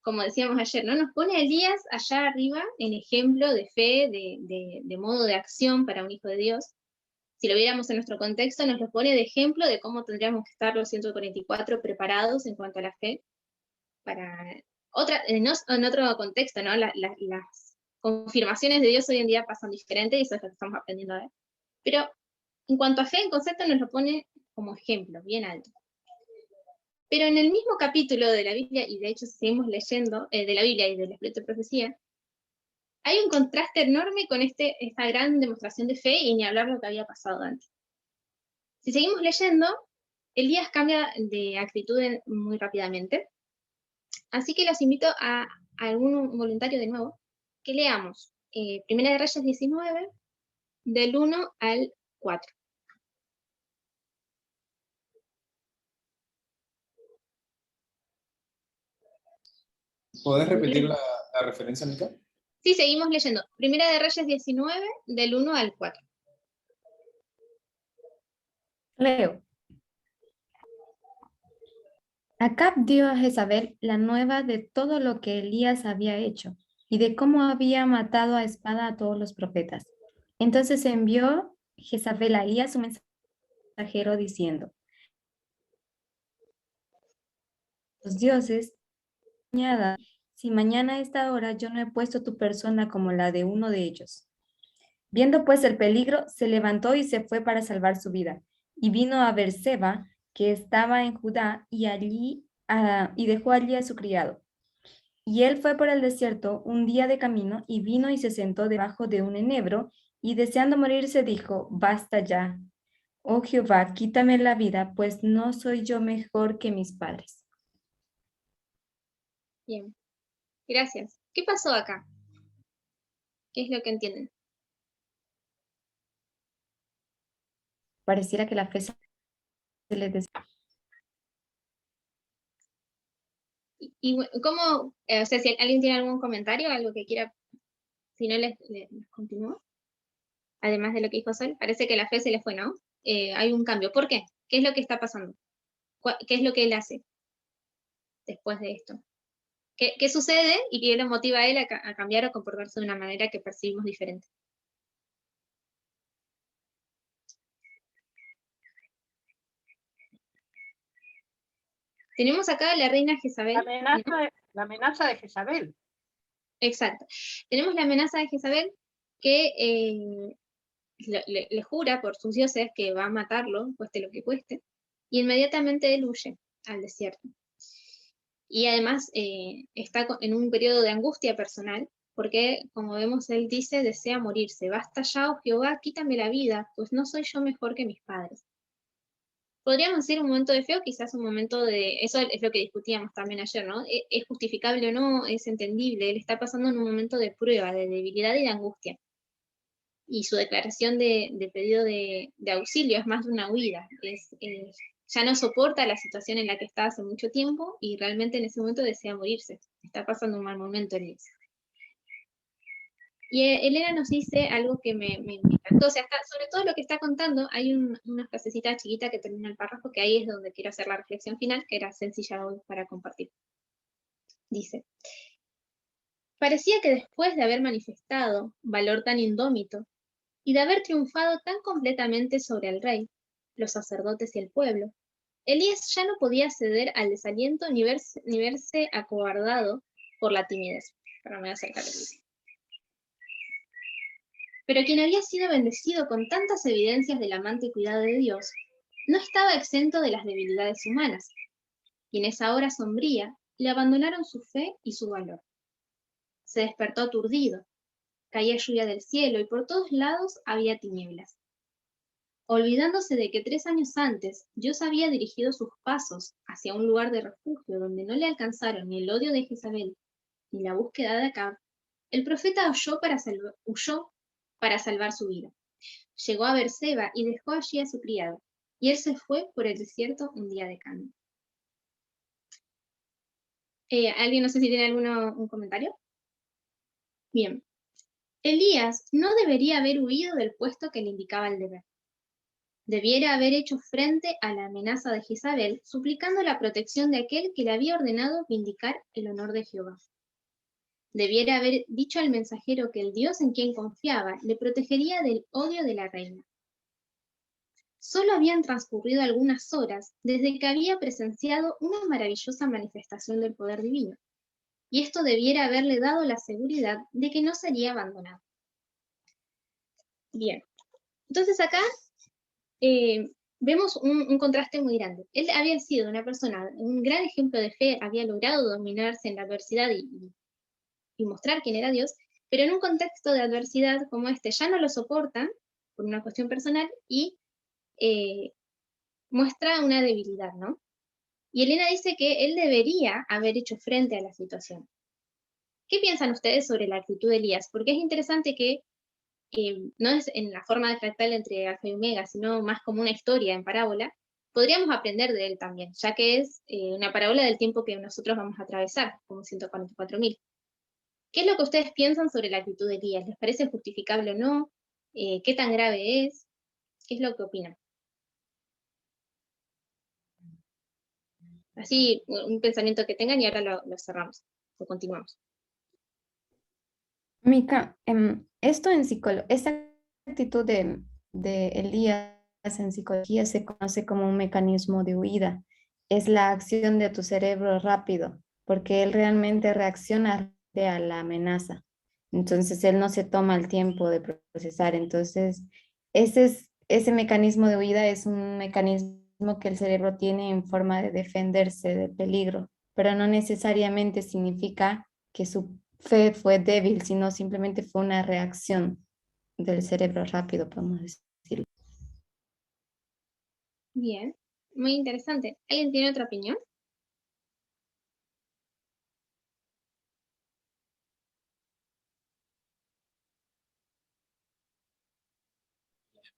como decíamos ayer, ¿no? Nos pone a Elías allá arriba en ejemplo de fe, de modo de acción para un hijo de Dios. Si lo viéramos en nuestro contexto, nos lo pone de ejemplo de cómo tendríamos que estar los 144 preparados en cuanto a la fe, para en otro contexto, ¿no? Las confirmaciones de Dios hoy en día pasan diferente, y eso es lo que estamos aprendiendo a ver. Pero en cuanto a fe, en concepto nos lo pone como ejemplo, bien alto. Pero en el mismo capítulo de la Biblia, y de hecho seguimos leyendo, de la Biblia y del Espíritu de Profecía, hay un contraste enorme con esta gran demostración de fe, y ni hablar lo que había pasado antes. Si seguimos leyendo, Elías cambia de actitud muy rápidamente. Así que los invito a algún voluntario de nuevo, que leamos Primera de Reyes 19, del 1 al 4. ¿Podés repetir la referencia, Mica? Sí, seguimos leyendo. Primera de Reyes 19, del 1 al 4. Leo. Acab dio a Jezabel la nueva de todo lo que Elías había hecho y de cómo había matado a espada a todos los profetas. Entonces envió Jezabel a Elías su mensajero diciendo: los dioses, si mañana a esta hora yo no he puesto tu persona como la de uno de ellos. Viendo pues el peligro, se levantó y se fue para salvar su vida, y vino a Beerseba, que estaba en Judá, y dejó allí a su criado. Y él fue por el desierto un día de camino, y vino y se sentó debajo de un enebro, y deseando morirse dijo: basta ya, oh Jehová, quítame la vida, pues no soy yo mejor que mis padres. Bien, gracias. ¿Qué pasó acá? ¿Qué es lo que entienden? Pareciera que la fe se les ¿Y cómo, o sea, si alguien tiene algún comentario, algo que quiera, si no les continúo? Además de lo que dijo Sol, parece que la fe se le fue, ¿no? Hay un cambio. ¿Por qué? ¿Qué es lo que está pasando? ¿Qué es lo que él hace después de esto? ¿Qué sucede y qué lo motiva a él a cambiar o comportarse de una manera que percibimos diferente? Tenemos acá a la reina Jezabel. La amenaza de Jezabel. Exacto. Tenemos la amenaza de Jezabel que le jura por sus dioses que va a matarlo, cueste lo que cueste, y inmediatamente él huye al desierto. Y además está en un periodo de angustia personal, porque, como vemos, él dice, desea morirse. Basta ya, oh Jehová, quítame la vida, pues no soy yo mejor que mis padres. Podríamos decir un momento de fe, o quizás un momento de... Eso es lo que discutíamos también ayer, ¿no? ¿Es justificable o no? ¿Es entendible? Él está pasando en un momento de prueba, de debilidad y de angustia. Y su declaración de pedido de auxilio es más de una huida. Ya no soporta la situación en la que está hace mucho tiempo, y realmente en ese momento desea morirse. Está pasando un mal momento, él dice. Y Elena nos dice algo que me encantó, o sea, sobre todo lo que está contando, hay una frasecita chiquita que termina el párrafo, que ahí es donde quiero hacer la reflexión final, que era sencilla hoy para compartir. Dice: parecía que después de haber manifestado valor tan indómito, y de haber triunfado tan completamente sobre el rey, los sacerdotes y el pueblo, Elías ya no podía ceder al desaliento ni verse acobardado por la timidez. Pero me voy a acercar el libro. Pero quien había sido bendecido con tantas evidencias del amante cuidado de Dios, no estaba exento de las debilidades humanas, y en esa hora sombría le abandonaron su fe y su valor. Se despertó aturdido, caía lluvia del cielo y por todos lados había tinieblas. Olvidándose de que 3 años antes Dios había dirigido sus pasos hacia un lugar de refugio donde no le alcanzaron ni el odio de Jezabel ni la búsqueda de Acab, el profeta huyó para salvar su vida. Llegó a Beerseba y dejó allí a su criado, y él se fue por el desierto un día de camino. ¿Alguien, no sé si tiene un comentario? Bien. Elías no debería haber huido del puesto que le indicaba el deber. debiera haber hecho frente a la amenaza de Jezabel, suplicando la protección de aquel que le había ordenado vindicar el honor de Jehová. Debiera haber dicho al mensajero que el Dios en quien confiaba le protegería del odio de la reina. Solo habían transcurrido algunas horas desde que había presenciado una maravillosa manifestación del poder divino, y esto debiera haberle dado la seguridad de que no sería abandonado. Bien, entonces acá vemos un contraste muy grande. Él había sido una persona, un gran ejemplo de fe, había logrado dominarse en la adversidad y mostrar quién era Dios, pero en un contexto de adversidad como este ya no lo soportan por una cuestión personal y muestra una debilidad, ¿no? Y Elena dice que él debería haber hecho frente a la situación. ¿Qué piensan ustedes sobre la actitud de Elías? Porque es interesante que no es en la forma de fractal entre alfa y omega, sino más como una historia en parábola. Podríamos aprender de él también, ya que es una parábola del tiempo que nosotros vamos a atravesar, como 144.000. ¿Qué es lo que ustedes piensan sobre la actitud de Elías? ¿Les parece justificable o no? ¿Qué tan grave es? ¿Qué es lo que opinan? Así, un pensamiento que tengan y ahora lo cerramos, o continuamos. Mica, esto en esta actitud de Elías en psicología se conoce como un mecanismo de huida. Es la acción de tu cerebro rápido, porque él realmente reacciona a la amenaza. Entonces él no se toma el tiempo de procesar. Entonces, ese mecanismo de huida es un mecanismo que el cerebro tiene en forma de defenderse del peligro, pero no necesariamente significa que su fe fue débil, sino simplemente fue una reacción del cerebro rápido, podemos decirlo. Bien, muy interesante. ¿Alguien tiene otra opinión?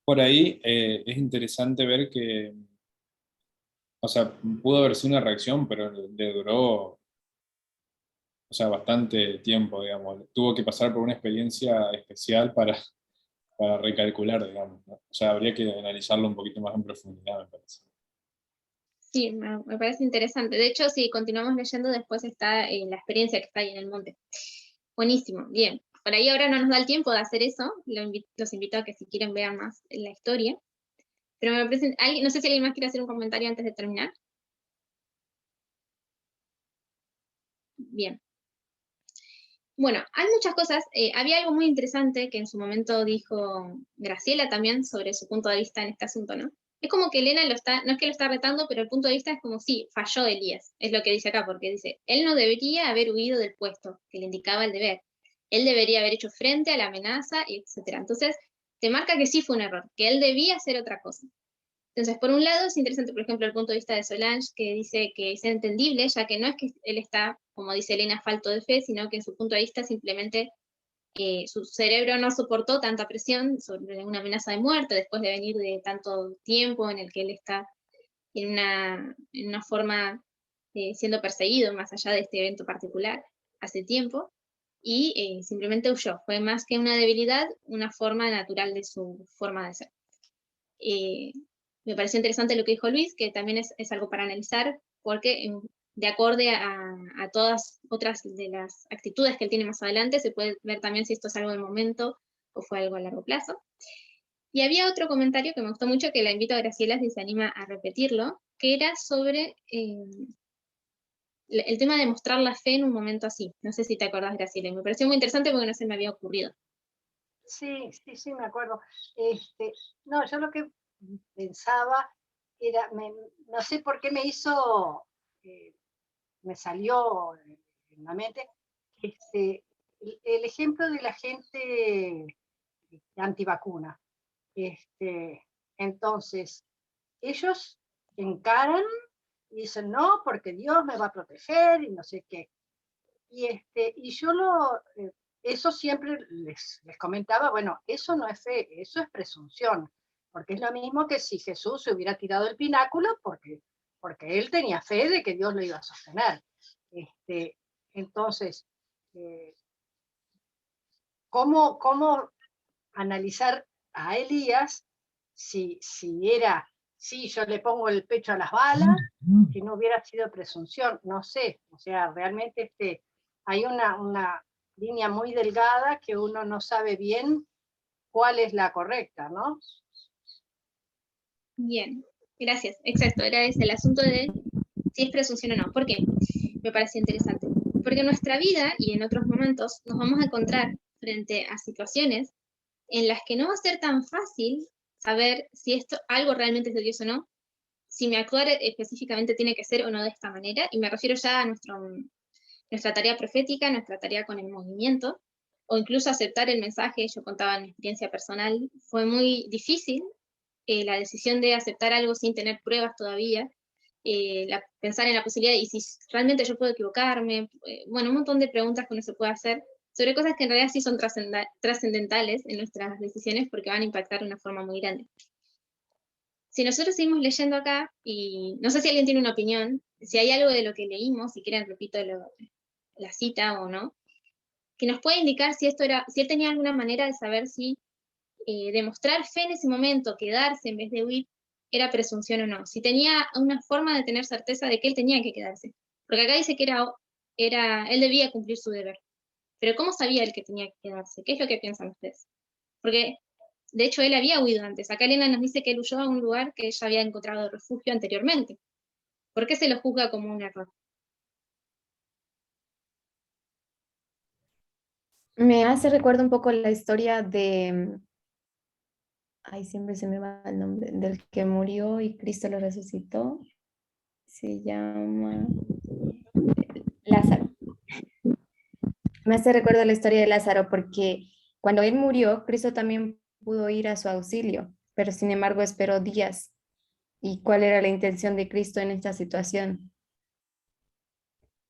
Por ahí es interesante ver que, o sea, pudo haber sido una reacción, pero le duró, o sea, bastante tiempo, digamos. Tuvo que pasar por una experiencia especial para recalcular, digamos, ¿no? O sea, habría que analizarlo un poquito más en profundidad, me parece. Sí, me parece interesante. De hecho, si continuamos leyendo, después está la experiencia que está ahí en el monte. Buenísimo, bien. Por ahí ahora no nos da el tiempo de hacer eso. Los invito a que si quieren vean más la historia. Pero me parece, no sé si alguien más quiere hacer un comentario antes de terminar. Bien. Bueno, hay muchas cosas. Había algo muy interesante que en su momento dijo Graciela también sobre su punto de vista en este asunto, ¿no? Es como que Elena no es que lo está retando, pero el punto de vista es como sí, falló Elías, es lo que dice acá, porque dice, él no debería haber huido del puesto que le indicaba el deber, él debería haber hecho frente a la amenaza, etc. Entonces, te marca que sí fue un error, que él debía hacer otra cosa. Entonces, por un lado, es interesante, por ejemplo, el punto de vista de Solange, que dice que es entendible, ya que no es que él está, como dice Elena, falto de fe, sino que en su punto de vista simplemente su cerebro no soportó tanta presión sobre una amenaza de muerte después de venir de tanto tiempo en el que él está en una forma siendo perseguido más allá de este evento particular hace tiempo, y simplemente huyó. Fue más que una debilidad, una forma natural de su forma de ser. Me pareció interesante lo que dijo Luis, que también es algo para analizar, porque de acorde a todas otras de las actitudes que él tiene más adelante, se puede ver también si esto es algo de momento o fue algo a largo plazo. Y había otro comentario que me gustó mucho, que la invito a Graciela si se anima a repetirlo, que era sobre el tema de mostrar la fe en un momento así. No sé si te acordás, Graciela, y me pareció muy interesante porque no se me había ocurrido. Sí, me acuerdo. No, yo lo que pensaba era, no sé por qué me salió en la mente, el ejemplo de la gente antivacuna. Entonces, ellos encaran y dicen, no, porque Dios me va a proteger y no sé qué. Y yo eso siempre les comentaba, bueno, eso no es fe, eso es presunción, porque es lo mismo que si Jesús se hubiera tirado del pináculo porque él tenía fe de que Dios lo iba a sostener. Entonces, ¿cómo analizar a Elías si era, sí, yo le pongo el pecho a las balas, si no hubiera sido presunción, no sé, o sea, realmente hay una línea muy delgada que uno no sabe bien cuál es la correcta, ¿no? Bien, gracias. Exacto, era ese el asunto de si es presunción o no. ¿Por qué? Me parece interesante. Porque en nuestra vida y en otros momentos nos vamos a encontrar frente a situaciones en las que no va a ser tan fácil saber si esto algo realmente es de Dios o no, si mi actuar específicamente tiene que ser o no de esta manera, y me refiero ya a nuestra tarea profética, nuestra tarea con el movimiento, o incluso aceptar el mensaje. Yo contaba en mi experiencia personal, fue muy difícil la decisión de aceptar algo sin tener pruebas todavía, pensar en la posibilidad, y si realmente yo puedo equivocarme, bueno, un montón de preguntas que uno se puede hacer sobre cosas que en realidad sí son trascendentales en nuestras decisiones porque van a impactar de una forma muy grande. Si nosotros seguimos leyendo acá, y no sé si alguien tiene una opinión, si hay algo de lo que leímos, si quieren repito la cita o no, que nos puede indicar si él tenía alguna manera de saber si demostrar fe en ese momento, quedarse en vez de huir, era presunción o no. Si tenía una forma de tener certeza de que él tenía que quedarse. Porque acá dice que él debía cumplir su deber. Pero ¿cómo sabía él que tenía que quedarse? ¿Qué es lo que piensan ustedes? Porque, de hecho, él había huido antes. Acá Elena nos dice que él huyó a un lugar que ella había encontrado refugio anteriormente. ¿Por qué se lo juzga como un error? Me hace recuerdo un poco la historia de, ay, siempre se me va el nombre, del que murió y Cristo lo resucitó. Se llama Lázaro. Me hace recuerdo la historia de Lázaro porque cuando él murió, Cristo también pudo ir a su auxilio, pero sin embargo esperó días. ¿Y cuál era la intención de Cristo en esta situación?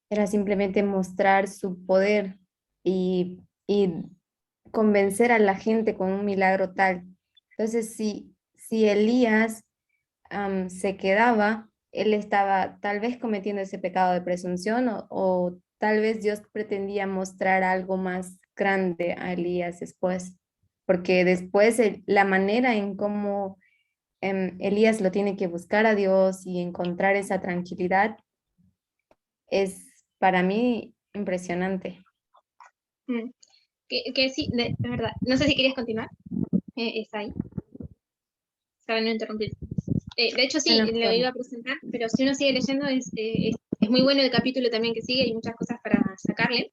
Era simplemente mostrar su poder y convencer a la gente con un milagro tal. Entonces, si Elías se quedaba, él estaba tal vez cometiendo ese pecado de presunción o tal vez Dios pretendía mostrar algo más grande a Elías después, porque después la manera en cómo Elías lo tiene que buscar a Dios y encontrar esa tranquilidad es para mí impresionante. Que sí, de verdad. No sé si querías continuar. Está ahí. Para no interrumpir. De hecho, sí, Bueno, lo iba a presentar, pero si uno sigue leyendo, es muy bueno el capítulo también que sigue, hay muchas cosas para sacarle.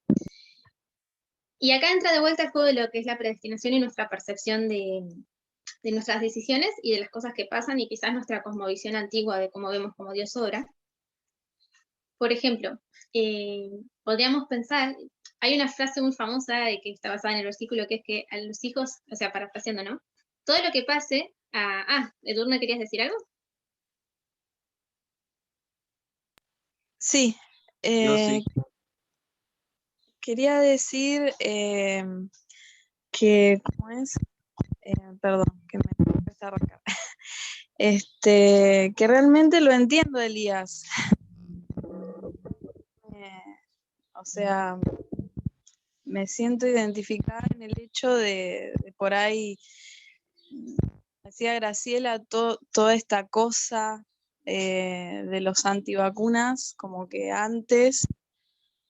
Y acá entra de vuelta el juego de lo que es la predestinación y nuestra percepción de nuestras decisiones y de las cosas que pasan, y quizás nuestra cosmovisión antigua de cómo vemos cómo Dios obra. Por ejemplo, podríamos pensar, hay una frase muy famosa que está basada en el versículo, que es que a los hijos, o sea, parafraseando, ¿no? Todo lo que pase Edurne, ¿querías decir algo? Sí, Yo sí. quería decir que, ¿cómo es? Perdón, que me empecé a arrancar. Que realmente lo entiendo, Elías. O sea, me siento identificada en el hecho de por ahí, decía Graciela, toda esta cosa de los antivacunas, como que antes,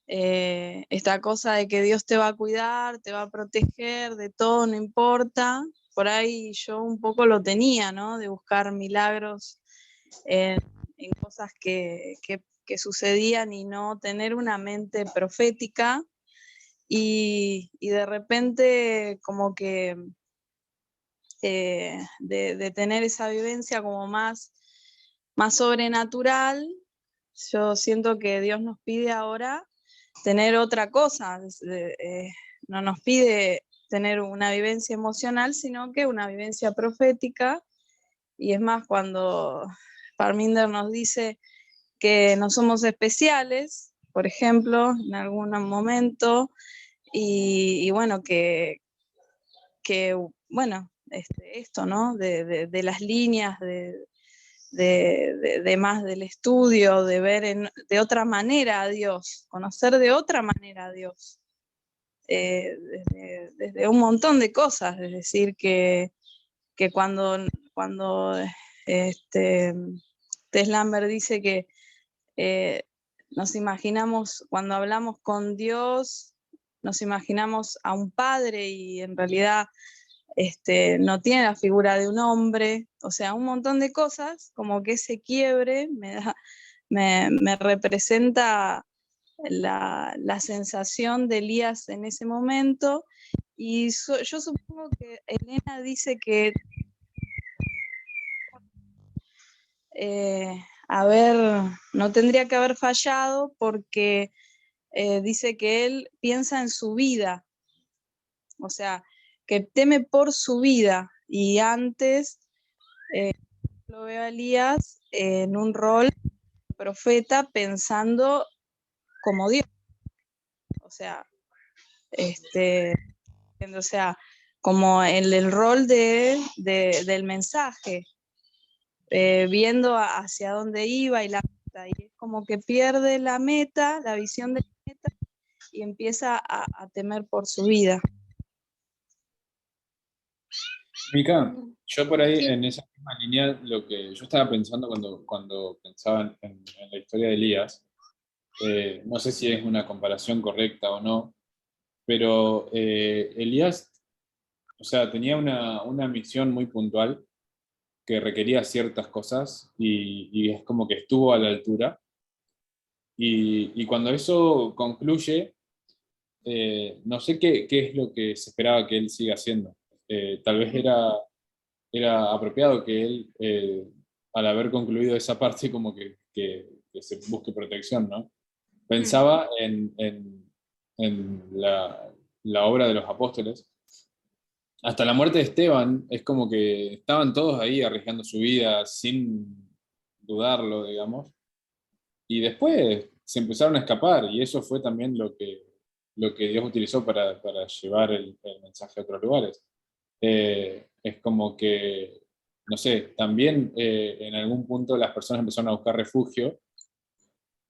esta cosa de que Dios te va a cuidar, te va a proteger, de todo, no importa. Por ahí yo un poco lo tenía, ¿no? De buscar milagros en cosas que sucedían y no tener una mente profética. Y de repente como que de tener esa vivencia como más sobrenatural, yo siento que Dios nos pide ahora tener otra cosa, no nos pide tener una vivencia emocional, sino que una vivencia profética. Y es más, cuando Parminder nos dice que no somos especiales, por ejemplo, en algún momento, y bueno, que bueno, esto, ¿no? De las líneas, de más del estudio, de ver de otra manera a Dios, conocer de otra manera a Dios, desde un montón de cosas, es decir, que cuando cuando Tess Lambert dice que nos imaginamos, cuando hablamos con Dios, nos imaginamos a un padre y en realidad no tiene la figura de un hombre, o sea, un montón de cosas, como que ese quiebre me representa la sensación de Elías en ese momento, y yo supongo que Elena dice que no tendría que haber fallado porque dice que él piensa en su vida, o sea, que teme por su vida, y antes lo veo a Elías en un rol de profeta pensando como Dios, o sea, como en el rol del mensaje, viendo hacia dónde iba y la meta, y es como que pierde la meta, la visión de la meta, y empieza a temer por su vida. Mica, yo por ahí Sí. en esa misma línea, lo que yo estaba pensando cuando pensaba en la historia de Elías, no sé si es una comparación correcta o no, pero Elías, o sea, tenía una misión muy puntual que requería ciertas cosas y es como que estuvo a la altura. Y cuando eso concluye, no sé qué es lo que se esperaba que él siga haciendo. Tal vez era apropiado que él, al haber concluido esa parte, como que se busque protección, ¿no? Pensaba en la obra de los apóstoles. Hasta la muerte de Esteban, es como que estaban todos ahí arriesgando su vida sin dudarlo, digamos. Y después se empezaron a escapar, y eso fue también lo que Dios utilizó para llevar el mensaje a otros lugares. Es como que, no sé, también en algún punto las personas empezaron a buscar refugio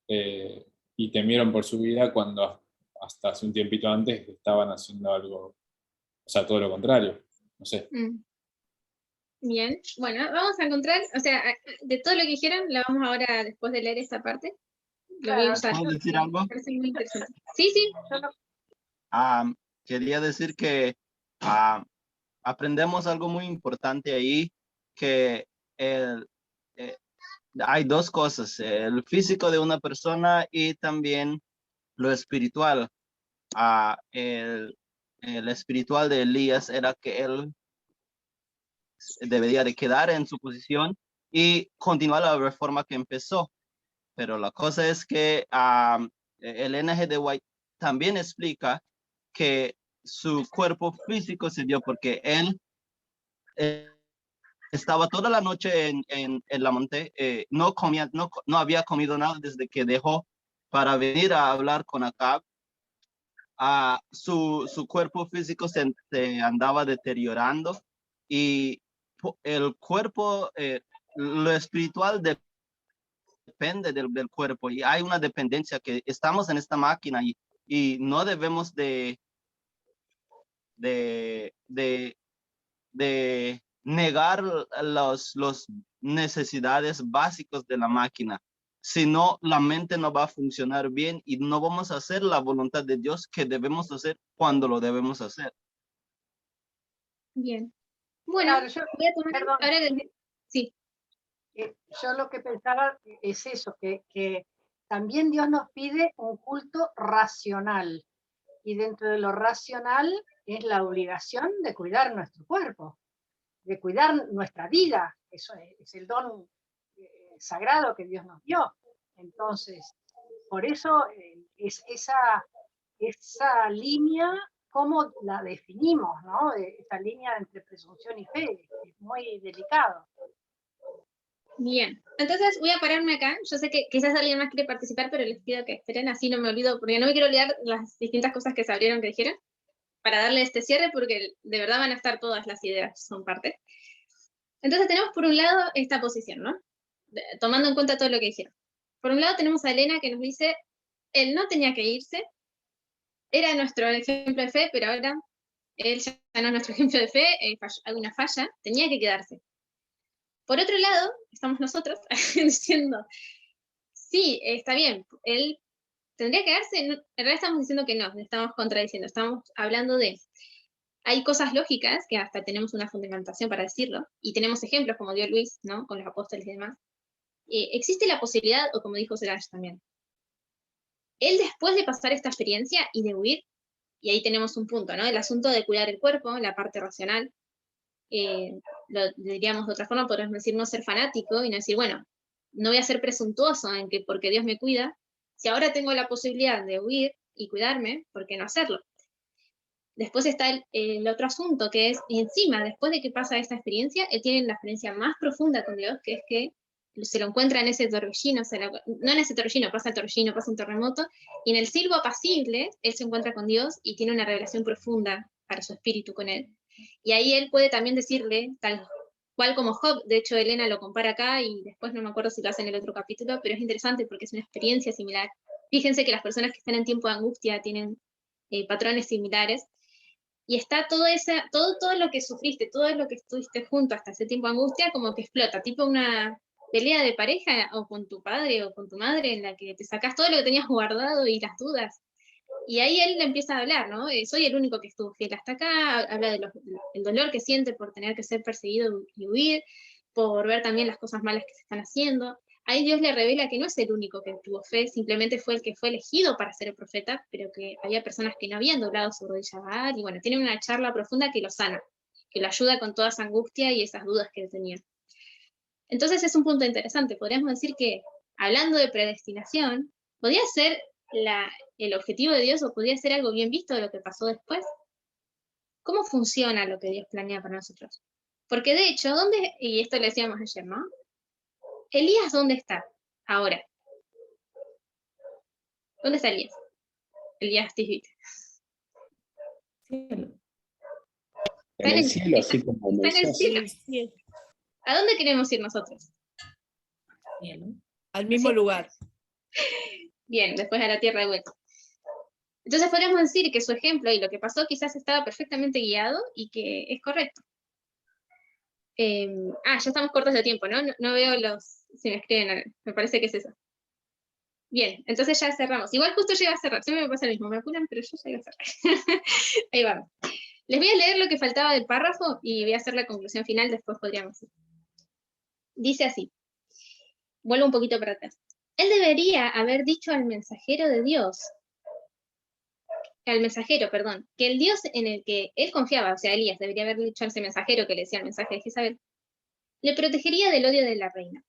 eh, y temieron por su vida cuando hasta hace un tiempito antes estaban haciendo algo, o sea, todo lo contrario. No sé. Bien, bueno, vamos a encontrar, o sea, de todo lo que dijeron, la vamos ahora, después de leer esta parte, lo voy a usar. ¿Puedo decir algo? Me parece muy interesante. Sí, sí. Quería decir que aprendemos algo muy importante ahí, que hay dos cosas, el físico de una persona y también lo espiritual. El espiritual de Elías era que él debería de quedar en su posición y continuar la reforma que empezó. Pero la cosa es que Elena G. de White también explica que su cuerpo físico se dio porque él estaba toda la noche en la monte, no había comido nada desde que dejó para venir a hablar con Acab. Su cuerpo físico se andaba deteriorando y el cuerpo, lo espiritual depende del cuerpo, y hay una dependencia que estamos en esta máquina y no debemos de negar las necesidades básicas de la máquina. Si no, la mente no va a funcionar bien y no vamos a hacer la voluntad de Dios que debemos hacer cuando lo debemos hacer. Bien. Bueno, Claro, voy a tomar perdón. ahora sí. Yo lo que pensaba es eso, que también Dios nos pide un culto racional, y dentro de lo racional es la obligación de cuidar nuestro cuerpo, de cuidar nuestra vida. Eso es el don sagrado que Dios nos dio. Entonces, por eso es esa línea, ¿cómo la definimos, ¿no? Esta línea entre presunción y fe es muy delicado. Bien, entonces voy a pararme acá. Yo sé que quizás alguien más quiere participar, pero les pido que esperen, así no me olvido, porque no me quiero olvidar las distintas cosas que se abrieron, que dijeron, para darle este cierre, porque de verdad van a estar todas las ideas, son parte. Entonces tenemos por un lado esta posición, ¿no? Tomando en cuenta todo lo que dijeron. Por un lado tenemos a Elena que nos dice, él no tenía que irse, era nuestro ejemplo de fe, pero ahora él ya no es nuestro ejemplo de fe, hay una falla, tenía que quedarse. Por otro lado, estamos nosotros diciendo, sí, está bien, él tendría que darse, en realidad estamos diciendo que no, estamos contradiciendo, estamos hablando de, hay cosas lógicas que hasta tenemos una fundamentación para decirlo, y tenemos ejemplos como dio Luis, ¿no? Con los apóstoles y demás. Existe la posibilidad, o como dijo Solange también, él después de pasar esta experiencia y de huir, y ahí tenemos un punto, ¿no? El asunto de cuidar el cuerpo, la parte racional, lo diríamos de otra forma, podríamos decir no ser fanático y no decir, bueno, no voy a ser presuntuoso en que porque Dios me cuida, si ahora tengo la posibilidad de huir y cuidarme, ¿por qué no hacerlo? Después está el otro asunto, que es, y encima, después de que pasa esta experiencia, él tiene la experiencia más profunda con Dios, que es que se lo encuentra en ese torbellino, no en ese torbellino, pasa el torbellino, pasa un terremoto, y en el silbo apacible, él se encuentra con Dios y tiene una revelación profunda para su espíritu con él. Y ahí él puede también decirle, tal cual como Job, de hecho Elena lo compara acá, y después no me acuerdo si lo hace en el otro capítulo, pero es interesante porque es una experiencia similar. Fíjense que las personas que están en tiempo de angustia tienen patrones similares, y está todo lo que sufriste, todo lo que estuviste junto hasta ese tiempo de angustia, como que explota, tipo una pelea de pareja, o con tu padre o con tu madre, en la que te sacás todo lo que tenías guardado y las dudas. Y ahí él le empieza a hablar, ¿no? Soy el único que estuvo fiel hasta acá, habla del dolor que siente por tener que ser perseguido y huir, por ver también las cosas malas que se están haciendo. Ahí Dios le revela que no es el único que tuvo fe, simplemente fue el que fue elegido para ser el profeta, pero que había personas que no habían doblado su rodilla a Baal, y bueno, tiene una charla profunda que lo sana, que lo ayuda con toda esa angustia y esas dudas que él tenía. Entonces es un punto interesante, podríamos decir que, hablando de predestinación, podría ser el objetivo de Dios, o podría ser algo bien visto de lo que pasó después. ¿Cómo funciona lo que Dios planea para nosotros? Porque de hecho, y esto le decíamos ayer, ¿no? Elías, ¿dónde está ahora? ¿Dónde está Elías? Elías Tishbit. En el cielo, así como Está en el Moisés. cielo. ¿A dónde queremos ir nosotros? Al mismo lugar. Bien, después a la tierra de vuelta. Entonces podríamos decir que su ejemplo y lo que pasó quizás estaba perfectamente guiado y que es correcto. Ya estamos cortos de tiempo, ¿no? No veo si me escriben, me parece que es eso. Bien, entonces ya cerramos. Igual justo llega a cerrar, siempre me pasa lo mismo, me apuran, pero yo ya iba a cerrar. Ahí vamos. Les voy a leer lo que faltaba del párrafo y voy a hacer la conclusión final, después podríamos ir. Dice así, vuelvo un poquito para atrás. Él debería haber dicho al mensajero, que el Dios en el que él confiaba, o sea, Elías, debería haber dicho a ese mensajero que le decía el mensaje de Jezabel, le protegería del odio de la reina.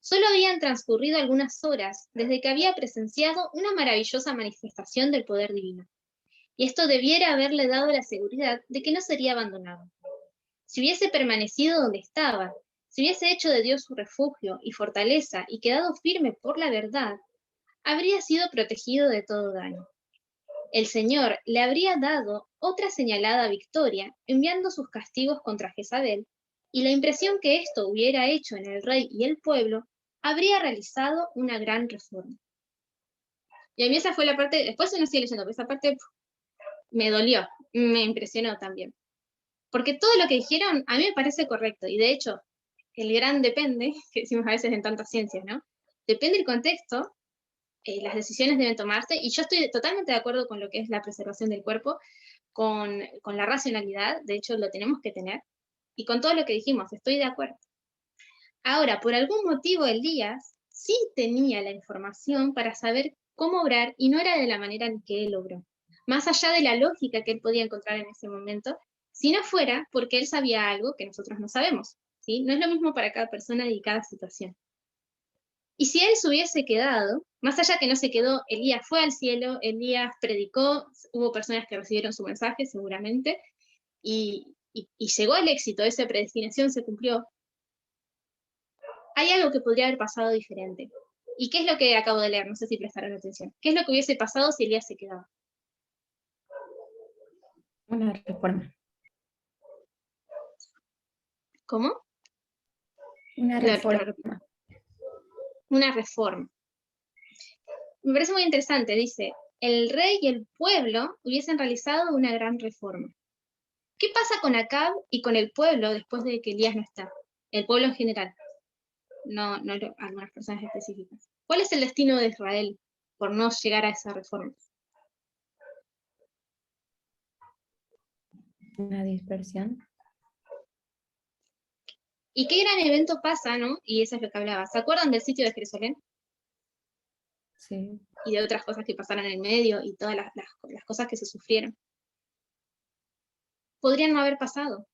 Solo habían transcurrido algunas horas desde que había presenciado una maravillosa manifestación del poder divino, y esto debiera haberle dado la seguridad de que no sería abandonado. Si hubiese permanecido donde estaba, si hubiese hecho de Dios su refugio y fortaleza y quedado firme por la verdad, habría sido protegido de todo daño. El Señor le habría dado otra señalada victoria, enviando sus castigos contra Jezabel, y la impresión que esto hubiera hecho en el rey y el pueblo habría realizado una gran reforma. Y a mí esa fue la parte, después uno sigue leyendo, pero esa parte me dolió, me impresionó también. Porque todo lo que dijeron a mí me parece correcto, y de hecho, el gran depende, que decimos a veces en tantas ciencias, ¿no? Depende del contexto, las decisiones deben tomarse, y yo estoy totalmente de acuerdo con lo que es la preservación del cuerpo, con la racionalidad, de hecho lo tenemos que tener, y con todo lo que dijimos, estoy de acuerdo. Ahora, por algún motivo Elías sí tenía la información para saber cómo obrar, y no era de la manera en que él obró, más allá de la lógica que él podía encontrar en ese momento, si no fuera porque él sabía algo que nosotros no sabemos, ¿sí? No es lo mismo para cada persona y cada situación. Y si él se hubiese quedado, más allá que no se quedó, Elías fue al cielo, Elías predicó, hubo personas que recibieron su mensaje seguramente, y llegó al éxito, esa predestinación se cumplió. Hay algo que podría haber pasado diferente. ¿Y qué es lo que acabo de leer? No sé si prestaron atención. ¿Qué es lo que hubiese pasado si Elías se quedaba? Una reforma. ¿Cómo? Una reforma. Una reforma. Me parece muy interesante, dice, el rey y el pueblo hubiesen realizado una gran reforma. ¿Qué pasa con Acab y con el pueblo después de que Elías no está? el pueblo en general, no algunas personas específicas. ¿Cuál es el destino de Israel por no llegar a esa reforma? Una dispersión. ¿Y qué gran evento pasa, no? Y eso es lo que hablaba. ¿Se acuerdan del sitio de Jerusalén? Sí. Y de otras cosas que pasaron en el medio y todas las cosas que se sufrieron. Podrían no haber pasado.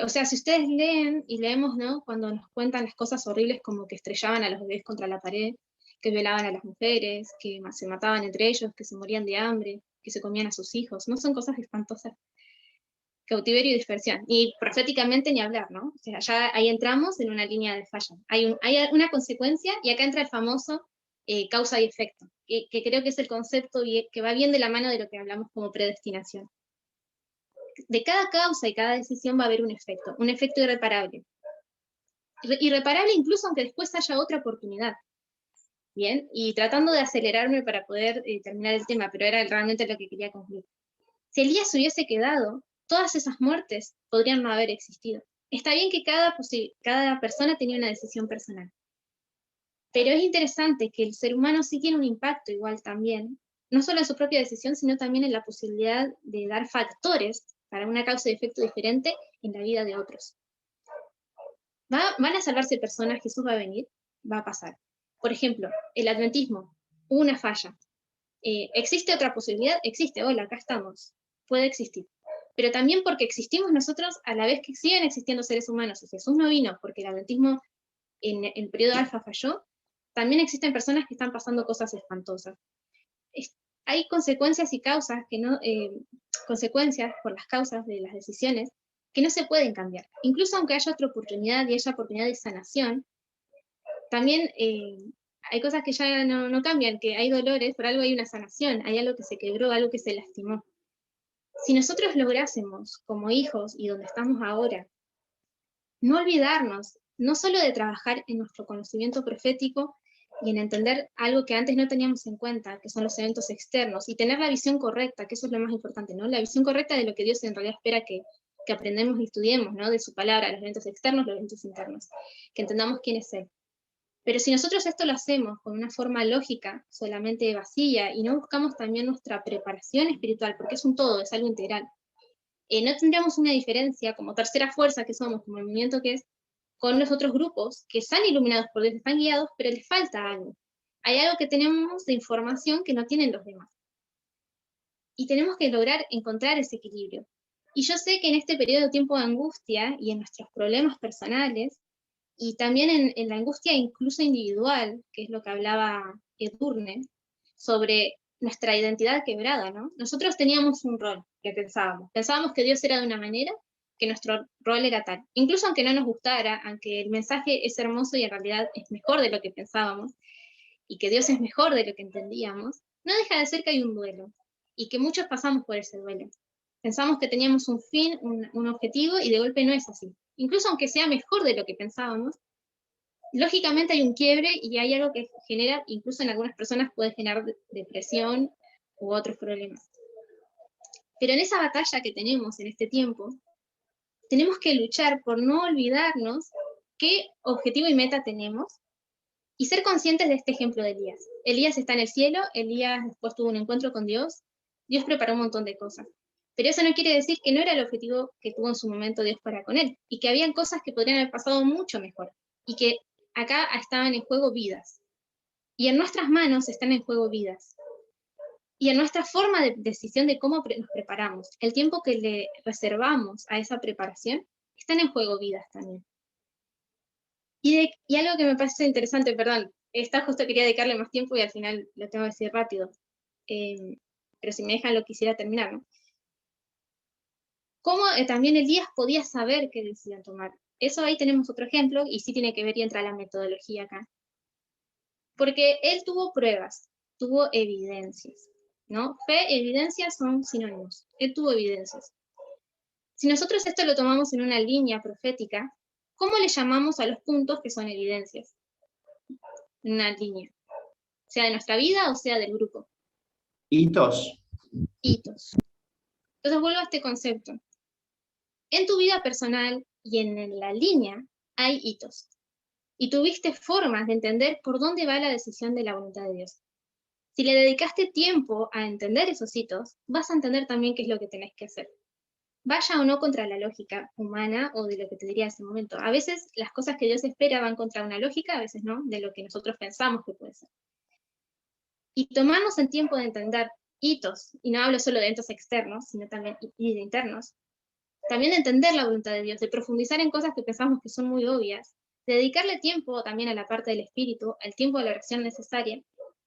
O sea, si ustedes leen y leemos, ¿no? Cuando nos cuentan las cosas horribles como que estrellaban a los bebés contra la pared, que violaban a las mujeres, que se mataban entre ellos, que se morían de hambre, que se comían a sus hijos, ¿no? Son cosas espantosas. Cautiverio y dispersión. Y proféticamente ni hablar, ¿no? O sea, ya ahí entramos en una línea de falla. Hay una consecuencia y acá entra el famoso causa y efecto, que creo que es el concepto que va bien de la mano de lo que hablamos como predestinación. De cada causa y cada decisión va a haber un efecto irreparable. Irreparable incluso aunque después haya otra oportunidad. Bien, y tratando de acelerarme para poder terminar el tema, pero era realmente lo que quería concluir. Si Elías hubiese quedado, todas esas muertes podrían no haber existido. Está bien que cada persona tenía una decisión personal, pero es interesante que el ser humano sí tiene un impacto igual también, no solo en su propia decisión, sino también en la posibilidad de dar factores para una causa y efecto diferente en la vida de otros. ¿Van a salvarse personas? ¿Jesús va a venir? Va a pasar. Por ejemplo, el adventismo, una falla. ¿Existe otra posibilidad? Existe, hola, acá estamos. Puede existir. Pero también porque existimos nosotros a la vez que siguen existiendo seres humanos. Si Jesús no vino porque el adventismo en el periodo alfa falló, también existen personas que están pasando cosas espantosas. Hay consecuencias y causas consecuencias por las causas de las decisiones que no se pueden cambiar. Incluso aunque haya otra oportunidad y haya oportunidad de sanación, también hay cosas que ya no cambian, que hay dolores, por algo hay una sanación, hay algo que se quebró, algo que se lastimó. Si nosotros lográsemos, como hijos y donde estamos ahora, no olvidarnos, no solo de trabajar en nuestro conocimiento profético y en entender algo que antes no teníamos en cuenta, que son los eventos externos, y tener la visión correcta, que eso es lo más importante, ¿no? La visión correcta de lo que Dios en realidad espera que aprendemos y estudiemos, ¿no? De su palabra, los eventos externos, los eventos internos, que entendamos quién es Él. Pero si nosotros esto lo hacemos con una forma lógica, solamente vacía, y no buscamos también nuestra preparación espiritual, porque es un todo, es algo integral, no tendríamos una diferencia como tercera fuerza que somos, como movimiento que es, con los otros grupos que están iluminados por Dios, están guiados, pero les falta algo. Hay algo que tenemos de información que no tienen los demás. Y tenemos que lograr encontrar ese equilibrio. Y yo sé que en este periodo de tiempo de angustia y en nuestros problemas personales, y también en la angustia incluso individual, que es lo que hablaba Edurne, sobre nuestra identidad quebrada, ¿no? Nosotros teníamos un rol que pensábamos que Dios era de una manera, que nuestro rol era tal. Incluso aunque no nos gustara, aunque el mensaje es hermoso y en realidad es mejor de lo que pensábamos, y que Dios es mejor de lo que entendíamos, no deja de ser que hay un duelo, y que muchos pasamos por ese duelo. Pensamos que teníamos un fin, un objetivo, y de golpe no es así. Incluso aunque sea mejor de lo que pensábamos, lógicamente hay un quiebre y hay algo que genera, incluso en algunas personas puede generar depresión u otros problemas. Pero en esa batalla que tenemos en este tiempo, tenemos que luchar por no olvidarnos qué objetivo y meta tenemos y ser conscientes de este ejemplo de Elías. Elías está en el cielo, Elías después tuvo un encuentro con Dios, Dios preparó un montón de cosas. Pero eso no quiere decir que no era el objetivo que tuvo en su momento Dios para con él, y que habían cosas que podrían haber pasado mucho mejor, y que acá estaban en juego vidas. Y en nuestras manos están en juego vidas. Y en nuestra forma de decisión de cómo nos preparamos, el tiempo que le reservamos a esa preparación, están en juego vidas también. Y algo que me parece interesante, perdón, justo quería dedicarle más tiempo y al final lo tengo que decir rápido, pero si me dejan lo quisiera terminar, ¿no? Cómo también Elías podía saber qué decisión tomar. Eso ahí tenemos otro ejemplo, y sí tiene que ver y entra la metodología acá. Porque él tuvo pruebas, tuvo evidencias, ¿no? Fe y evidencia son sinónimos. Él tuvo evidencias. Si nosotros esto lo tomamos en una línea profética, ¿cómo le llamamos a los puntos que son evidencias? Una línea. Sea de nuestra vida o sea del grupo. Hitos. Hitos. Entonces vuelvo a este concepto. En tu vida personal y en la línea hay hitos. Y tuviste formas de entender por dónde va la decisión de la voluntad de Dios. Si le dedicaste tiempo a entender esos hitos, vas a entender también qué es lo que tenés que hacer. Vaya o no contra la lógica humana o de lo que te diría en ese momento. A veces las cosas que Dios espera van contra una lógica, a veces no, de lo que nosotros pensamos que puede ser. Y tomarnos el tiempo de entender hitos, y no hablo solo de hitos externos, sino también y de internos, también de entender la voluntad de Dios, de profundizar en cosas que pensamos que son muy obvias, de dedicarle tiempo también a la parte del espíritu, el tiempo de la oración necesaria,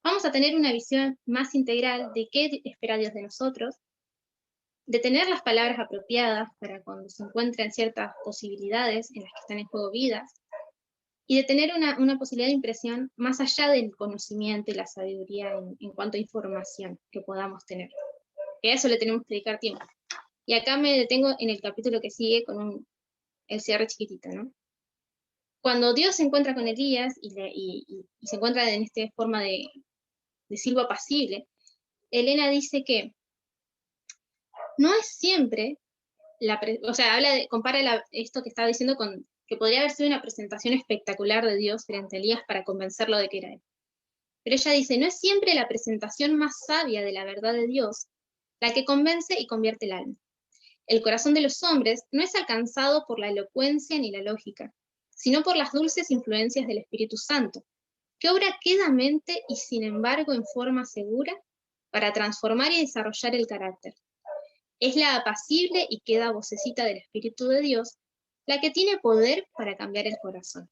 vamos a tener una visión más integral de qué espera Dios de nosotros, de tener las palabras apropiadas para cuando se encuentren ciertas posibilidades en las que están en juego vidas, y de tener una posibilidad de impresión más allá del conocimiento y la sabiduría en cuanto a información que podamos tener. Que a eso le tenemos que dedicar tiempo. Y acá me detengo en el capítulo que sigue con el cierre chiquitito, ¿no? Cuando Dios se encuentra con Elías y se encuentra en esta forma de silbo apacible, Elena dice que no es siempre, o sea, compara esto que estaba diciendo con que podría haber sido una presentación espectacular de Dios frente a Elías para convencerlo de que era él. Pero ella dice, no es siempre la presentación más sabia de la verdad de Dios la que convence y convierte el alma. El corazón de los hombres no es alcanzado por la elocuencia ni la lógica, sino por las dulces influencias del Espíritu Santo, que obra quedamente y sin embargo en forma segura para transformar y desarrollar el carácter. Es la apacible y queda vocecita del Espíritu de Dios la que tiene poder para cambiar el corazón.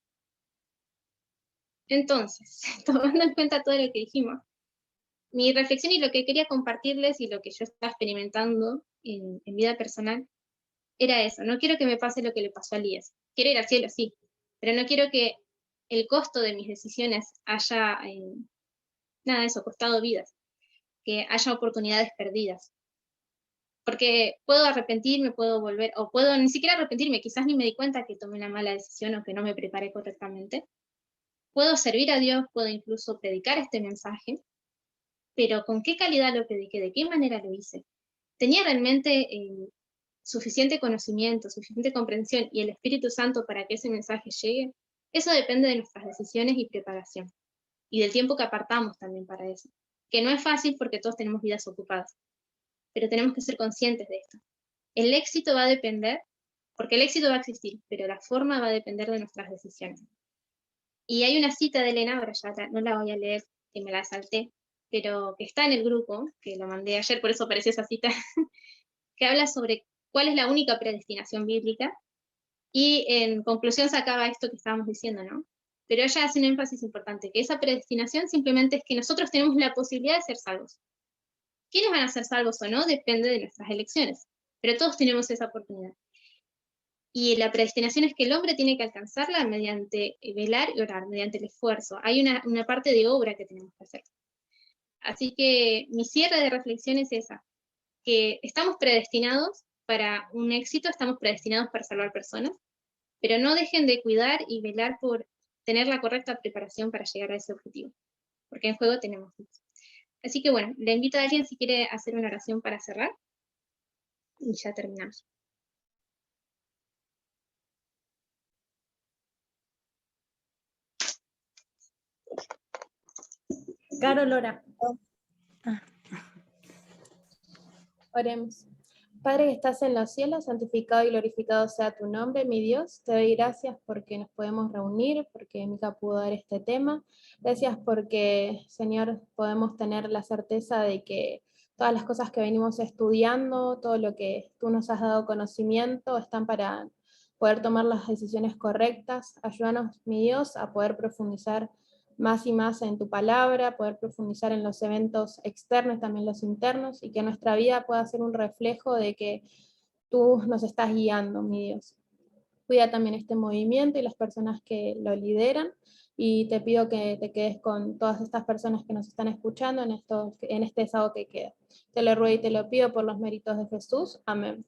Entonces, tomando en cuenta todo lo que dijimos, mi reflexión y lo que quería compartirles y lo que yo estaba experimentando en vida personal era eso. No quiero que me pase lo que le pasó a Elías. Quiero ir al cielo, sí, pero no quiero que el costo de mis decisiones haya, costado vidas, que haya oportunidades perdidas. Porque puedo arrepentirme, puedo volver, o puedo ni siquiera arrepentirme, quizás ni me di cuenta que tomé una mala decisión o que no me preparé correctamente. Puedo servir a Dios, puedo incluso predicar este mensaje, pero ¿con qué calidad lo prediqué? ¿De qué manera lo hice? ¿Tenía realmente suficiente conocimiento, suficiente comprensión y el Espíritu Santo para que ese mensaje llegue? Eso depende de nuestras decisiones y preparación, y del tiempo que apartamos también para eso, que no es fácil porque todos tenemos vidas ocupadas, pero tenemos que ser conscientes de esto. El éxito va a depender, porque el éxito va a existir, pero la forma va a depender de nuestras decisiones. Y hay una cita de Elena, ahora ya no la voy a leer, que me la salté, pero que está en el grupo, que lo mandé ayer, por eso apareció esa cita, que habla sobre cuál es la única predestinación bíblica, y en conclusión sacaba esto que estábamos diciendo, ¿no? Pero ella hace un énfasis importante, que esa predestinación simplemente es que nosotros tenemos la posibilidad de ser salvos. ¿Quiénes van a ser salvos o no? Depende de nuestras elecciones, pero todos tenemos esa oportunidad. Y la predestinación es que el hombre tiene que alcanzarla mediante velar y orar, mediante el esfuerzo. Hay una parte de obra que tenemos que hacer. Así que mi cierre de reflexión es esa, que estamos predestinados para un éxito, estamos predestinados para salvar personas, pero no dejen de cuidar y velar por tener la correcta preparación para llegar a ese objetivo, porque en juego tenemos mucho. Así que bueno, le invito a alguien si quiere hacer una oración para cerrar, y ya terminamos. Carol, ora. Oremos. Padre que estás en los cielos, santificado y glorificado sea tu nombre, mi Dios. Te doy gracias porque nos podemos reunir, porque Mica pudo dar este tema. Gracias porque, Señor, podemos tener la certeza de que todas las cosas que venimos estudiando, todo lo que tú nos has dado conocimiento, están para poder tomar las decisiones correctas. Ayúdanos, mi Dios, a poder profundizar más y más en tu palabra, poder profundizar en los eventos externos, también los internos, y que nuestra vida pueda ser un reflejo de que tú nos estás guiando, mi Dios. Cuida también este movimiento y las personas que lo lideran, y te pido que te quedes con todas estas personas que nos están escuchando en este sábado que queda. Te lo ruego y te lo pido por los méritos de Jesús. Amén.